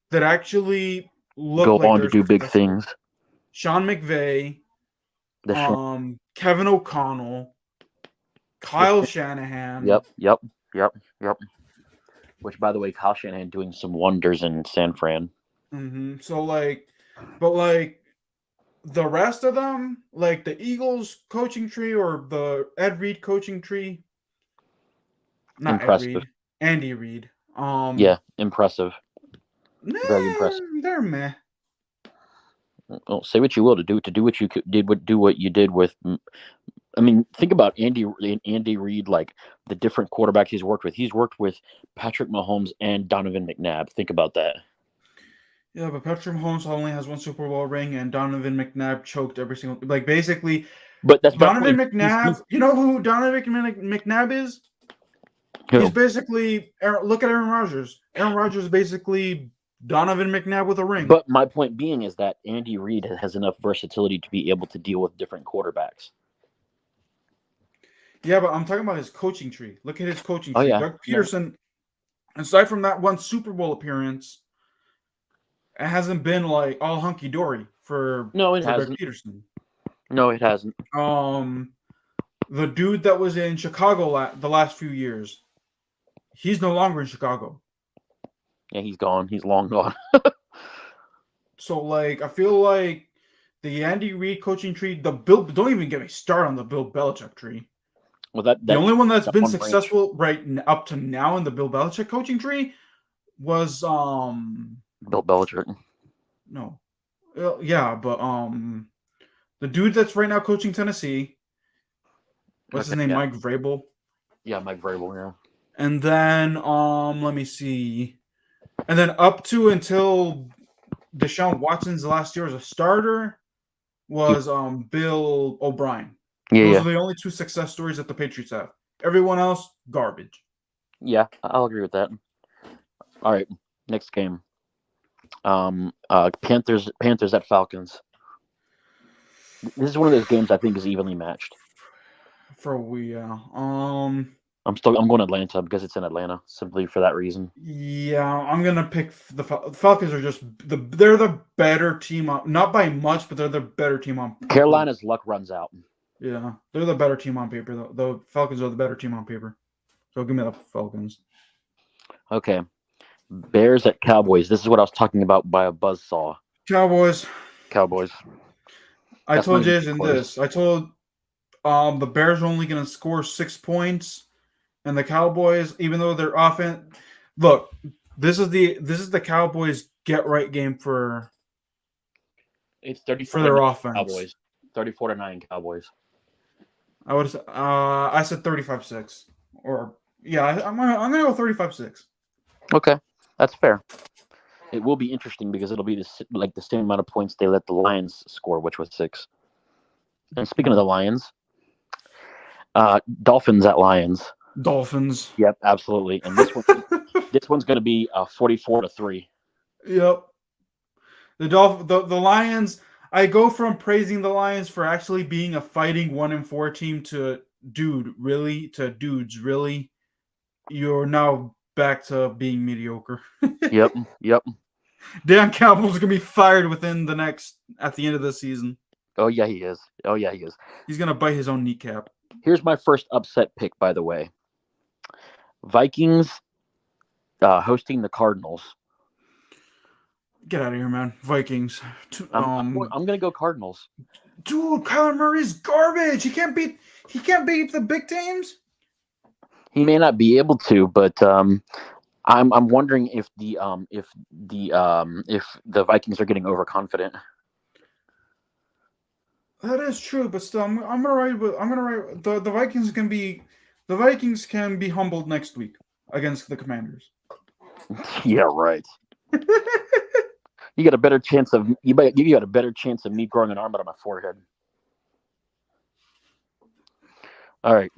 that actually go on to do big things. Sean McVay, Kevin O'Connell, Kyle Shanahan. Yep. Which, by the way, Kyle Shanahan doing some wonders in San Fran. Mm-hmm. So but the rest of them, like the Eagles coaching tree or the Ed Reed coaching tree, not Impressive. Ed Reed, Andy Reid. Yeah, impressive. Very impressive. They're meh. Well, say what you will, to do what you did, do what you did with. I mean, think about Andy Reid, like the different quarterbacks he's worked with. He's worked with Patrick Mahomes and Donovan McNabb. Think about that. Yeah, but Patrick Mahomes only has one Super Bowl ring, and Donovan McNabb choked every single. Like basically, But that's Donovan McNabb. You know who Donovan McNabb is? Who? He's basically look at Aaron Rodgers. Aaron Rodgers is basically Donovan McNabb with a ring. But my point being is that Andy Reid has enough versatility to be able to deal with different quarterbacks. Yeah, but I'm talking about his coaching tree. Look at his coaching tree. Yeah. Doug Peterson, aside from that one Super Bowl appearance, it hasn't been like all hunky dory for Doug Peterson. No, it hasn't. The dude that was in Chicago the last few years, he's no longer in Chicago. Yeah, he's gone. He's long gone. So, like, I feel like the Andy Reid coaching tree, the Bill, don't even get me started on the Bill Belichick tree. Well, that the only one that's been successful right up to now in the Bill Belichick coaching tree was Bill Belichick. No, yeah, but the dude that's right now coaching Tennessee, what's his name? Yeah. Mike Vrabel. Yeah, Mike Vrabel. Yeah. And then let me see, and then up to until Deshaun Watson's last year as a starter was Bill O'Brien. Those are the only two success stories that the Patriots have. Everyone else, garbage. Yeah, I'll agree with that. All right, next game. Panthers at Falcons. This is one of those games I think is evenly matched. I'm going Atlanta because it's in Atlanta, simply for that reason. Yeah, I'm gonna pick the Falcons. Are just they're the better team not by much, but they're the better team on paper. Carolina's luck runs out. Yeah, they're the better team on paper. The Falcons are the better team on paper. So give me the Falcons. Okay. Bears at Cowboys. This is what I was talking about by a buzzsaw. Cowboys. I told Jason this. I told the Bears are only going to score 6 points, and the Cowboys, even though their offense, look, this is the Cowboys get right game for. It's 34 for their offense. Cowboys. 34-9 Cowboys. I said 35-6, or I'm gonna go 35-6. Okay, that's fair. It will be interesting because it'll be the same amount of points they let the Lions score, which was 6. And speaking of the Lions, Dolphins at Lions. Dolphins. Yep, absolutely. And this one's going to be 44-3. Yep. The Lions. I go from praising the Lions for actually being a fighting 1-4 team to dudes really. You're now back to being mediocre. Yep. Dan Campbell's gonna be fired at the end of the season. Oh yeah, he is. He's gonna bite his own kneecap. Here's my first upset pick, by the way. Vikings hosting the Cardinals. Get out of here, man. Vikings. I'm gonna go Cardinals. Dude, Kyler Murray's garbage. He can't beat the big teams. He may not be able to, but I'm wondering if the Vikings are getting overconfident. That is true, but still, I'm gonna write. The Vikings can be humbled next week against the Commanders. Yeah, right. You got a better chance of me growing an arm out of my forehead. All right.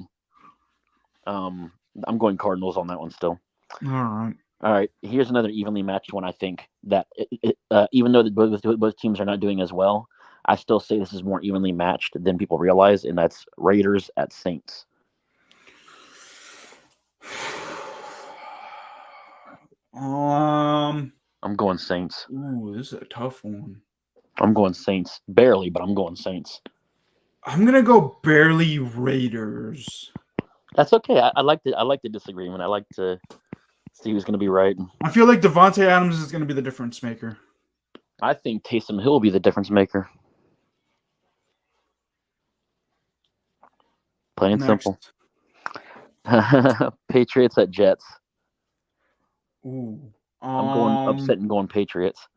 I'm going Cardinals on that one still. All right. Here's another evenly matched one. I think that even though both teams are not doing as well, I still say this is more evenly matched than people realize, and that's Raiders at Saints. I'm going Saints. Ooh, this is a tough one. I'm going Saints. Barely, but I'm going Saints. I'm going to go barely Raiders. That's okay. I like the disagreement. I like to see who's going to be right. I feel like Devontae Adams is going to be the difference maker. I think Taysom Hill will be the difference maker. Plain and simple. Patriots at Jets. Ooh. I'm going upset and going Patriots.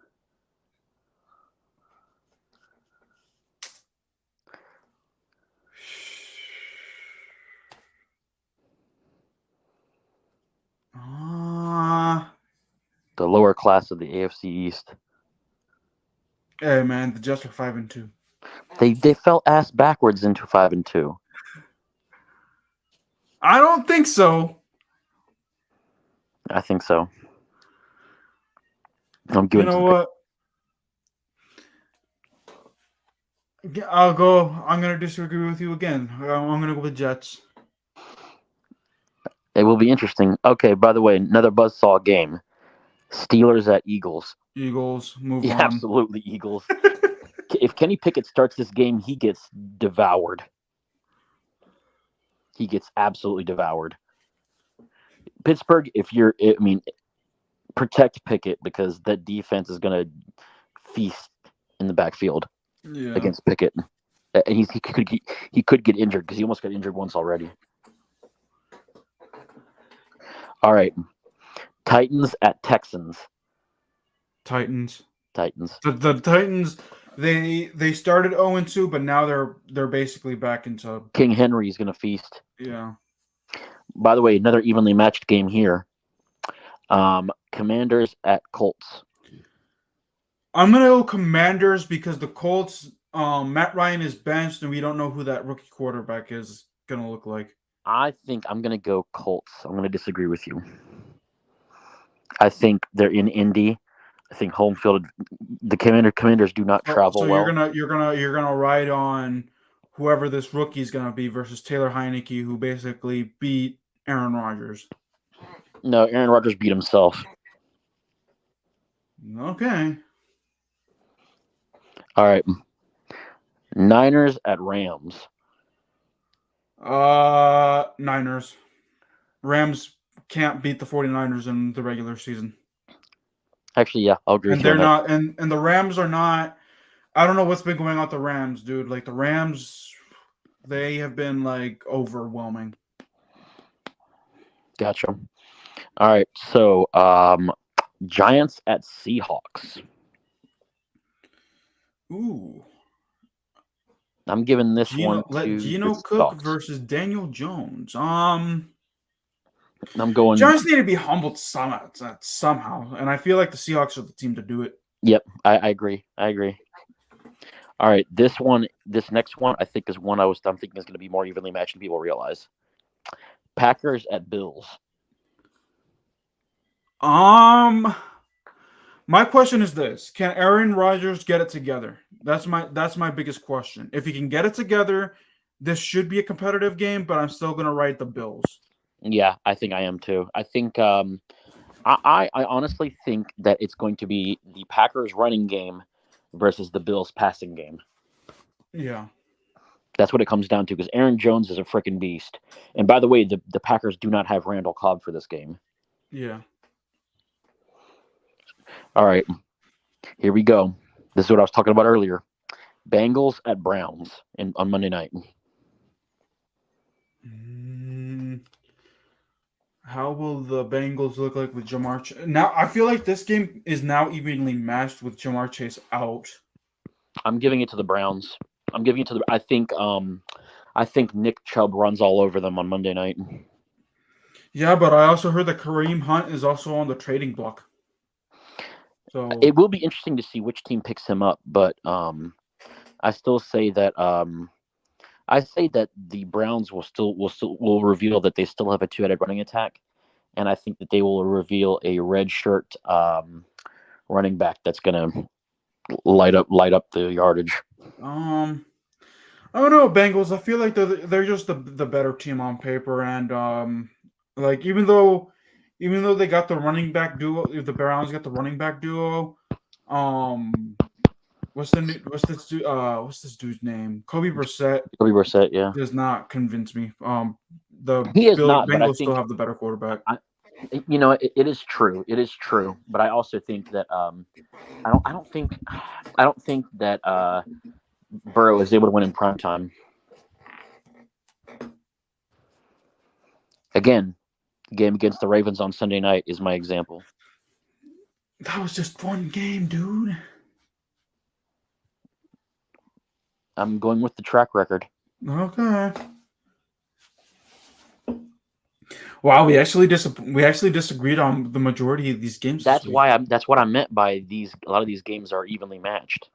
The lower class of the AFC East. Hey man, the Jets are 5-2. They fell ass backwards into 5-2. I don't think so. I think so. I'm giving. You know what? I'm going to disagree with you again. I'm going to go with Jets. It will be interesting. Okay, by the way, another buzzsaw game. Steelers at Eagles. Eagles, move Yeah, on. absolutely, Eagles. If Kenny Pickett starts this game, he gets devoured. He gets absolutely devoured. Pittsburgh, protect Pickett because that defense is going to feast in the backfield against Pickett. And he could get injured because he almost got injured once already. All right. Titans at Texans. Titans. The Titans, they started 0-2, but now they're basically back into. King Henry is going to feast. Yeah. By the way, another evenly matched game here. Commanders at Colts. I'm going to go Commanders because the Colts, Matt Ryan is benched, and we don't know who that rookie quarterback is going to look like. I think I'm going to go Colts. I'm going to disagree with you. I think they're in Indy. I think home field. The Commanders do not travel well. So you're gonna ride on whoever this rookie is gonna be versus Taylor Heineke, who basically beat Aaron Rodgers. No, Aaron Rodgers beat himself. Okay. All right. Niners at Rams. Niners. Rams can't beat the 49ers in the regular season. Actually, yeah, I'll agree with you. And they're not, and the Rams are not. I don't know what's been going on with the Rams, dude. Like the Rams, they have been like overwhelming. Gotcha. All right, so Giants at Seahawks. Ooh. I'm giving this one to Geno Cook versus Daniel Jones. I'm going. Giants need to be humbled somehow, and I feel like the Seahawks are the team to do it. Yep, I agree. All right, this next one, I think is one I'm thinking is going to be more evenly matched than people realize. Packers at Bills. My question is this: can Aaron Rodgers get it together? That's my biggest question. If he can get it together, this should be a competitive game, but I'm still going to ride the Bills. Yeah, I think I am too. I think I honestly think that it's going to be the Packers running game versus the Bills passing game. Yeah. That's what it comes down to because Aaron Jones is a freaking beast. And by the way, the Packers do not have Randall Cobb for this game. Yeah. All right. Here we go. This is what I was talking about earlier. Bengals at Browns on Monday night. How will the Bengals look like with Jamar Chase? Now, I feel like this game is now evenly matched with Jamar Chase out. I'm giving it to the Browns. I think Nick Chubb runs all over them on Monday night. Yeah, but I also heard that Kareem Hunt is also on the trading block. So it will be interesting to see which team picks him up, but I still say that the Browns will reveal that they still have a two-headed running attack, and I think that they will reveal a red shirt running back that's gonna light up the yardage. I don't know, Bengals. I feel like they're just the better team on paper, and like even though they got the running back duo, if the Browns got the running back duo, what's this dude's name? Kobe Brissett. Kobe Brissett, yeah, does not convince me. the He is not, but I Bengals still think have the better quarterback. it is true. It is true, but I also think that I don't think that Burrow is able to win in prime time. Again, game against the Ravens on Sunday night is my example. That was just one game, dude. I'm going with the track record. Okay. Wow, we actually disagreed on the majority of these games. That's what I meant by these. A lot of these games are evenly matched.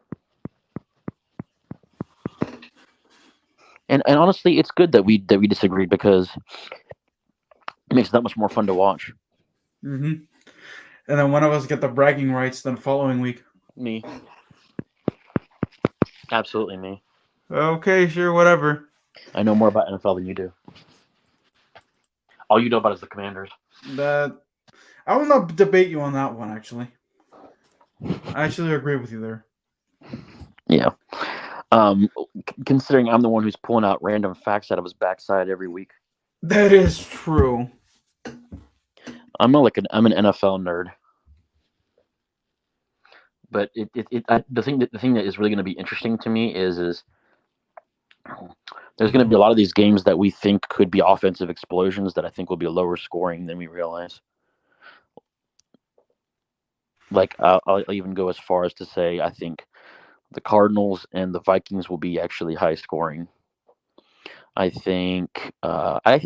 And honestly, it's good that we disagreed because it makes it that much more fun to watch. Mm-hmm. And then one of us get the bragging rights the following week. Me. Absolutely me. Okay, sure, whatever. I know more about NFL than you do. All you know about is the Commanders. That I will not debate you on that one, actually. I actually agree with you there. Yeah. Considering I'm the one who's pulling out random facts out of his backside every week. That is true. I'm an NFL nerd. But the thing that is really going to be interesting to me is there's going to be a lot of these games that we think could be offensive explosions that I think will be lower scoring than we realize. Like I'll even go as far as to say I think the Cardinals and the Vikings will be actually high scoring. I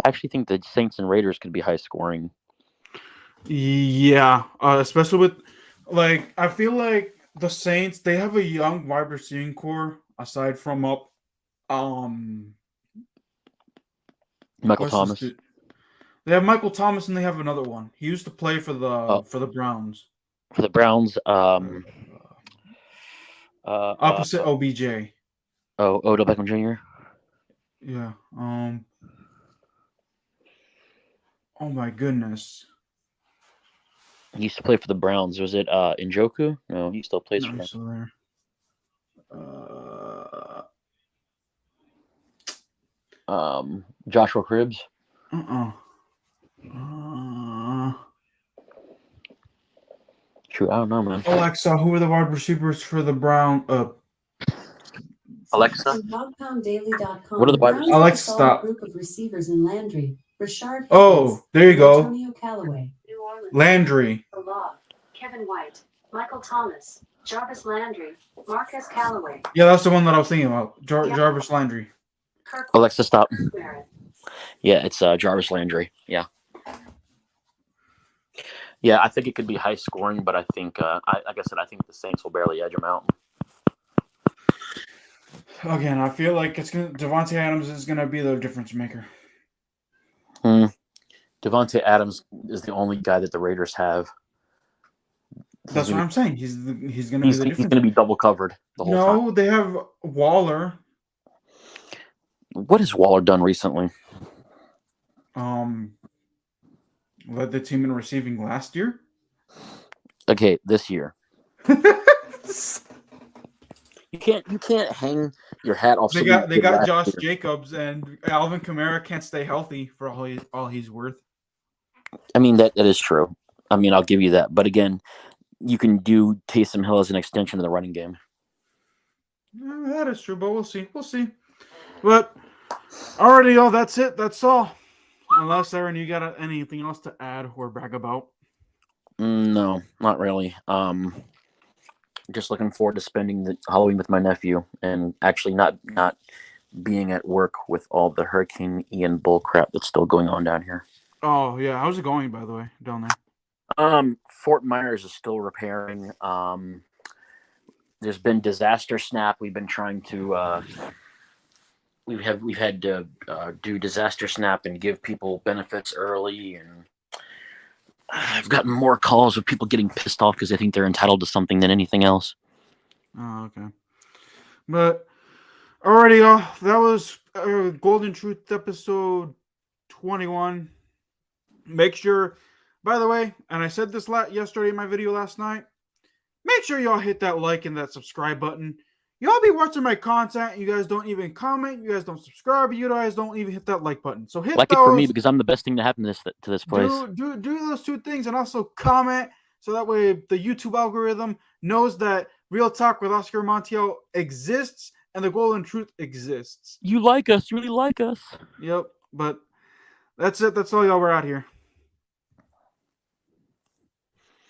actually think the Saints and Raiders could be high scoring. Yeah, especially with I feel like the Saints, they have a young wide receiving core aside from Michael Thomas. They have Michael Thomas and they have another one. He used to play for the Browns. For the Browns, opposite OBJ. Odell Beckham Jr. Yeah. Oh my goodness. He used to play for the Browns. Was it Njoku? No, he still plays for them. So there. Joshua Cribbs. True, I don't know, man. Alexa, who are the wide receivers for the Brown? Alexa. Dogpounddaily.com. What are the wide receivers? Alexa, stop. Group of receivers in Landry, Rashard. Oh, there you go. Antonio Callaway. New Orleans. Landry. The Law. Kevin White. Michael Thomas. Jarvis Landry. Marcus Callaway. Yeah, that's the one that I was thinking about. Jarvis Landry. Kirk. Alexa, stop. Merritt. Yeah, it's Jarvis Landry. Yeah. Yeah, I think it could be high scoring, but I think, like I said, I think the Saints will barely edge them out. Again, I feel like Devontae Adams is gonna be the difference maker. Devontae Adams is the only guy that the Raiders have. That's what I'm saying. He's gonna be the difference. He's gonna be double covered the whole time. No, they have Waller. What has Waller done recently? Led the team in receiving last year. Okay, this year. You can't hang your hat off. They got Josh Jacobs, and Alvin Kamara can't stay healthy for all he's worth. I mean that is true. I mean I'll give you that, but again, you can do Taysom Hill as an extension of the running game. That is true, but we'll see. But alrighty, y'all. That's it. That's all. Unless Aaron, you got anything else to add or brag about? No, not really. Just looking forward to spending the Halloween with my nephew and actually not being at work with all the Hurricane Ian bull crap that's still going on down here. Oh yeah, how's it going, by the way, down there? Fort Myers is still repairing. There's been disaster snap. We've been trying to we've had to do disaster snap and give people benefits early, and I've gotten more calls of people getting pissed off because they think they're entitled to something than anything else. Oh, okay. But alrighty, y'all. That was Golden Truth episode 21. Make sure, by the way, and I said this yesterday in my video last night, make sure y'all hit that like and that subscribe button. y'all be watching my content. You guys don't even comment. You guys don't subscribe. You guys don't even hit that like button. So hit Like it those. for me because I'm the best thing to happen to this place. Do those two things and also comment so that way the YouTube algorithm knows that Real Talk with Oscar Montiel exists and the Golden Truth exists. You like us. You really like us. Yep. But that's it. That's all y'all. We're out here.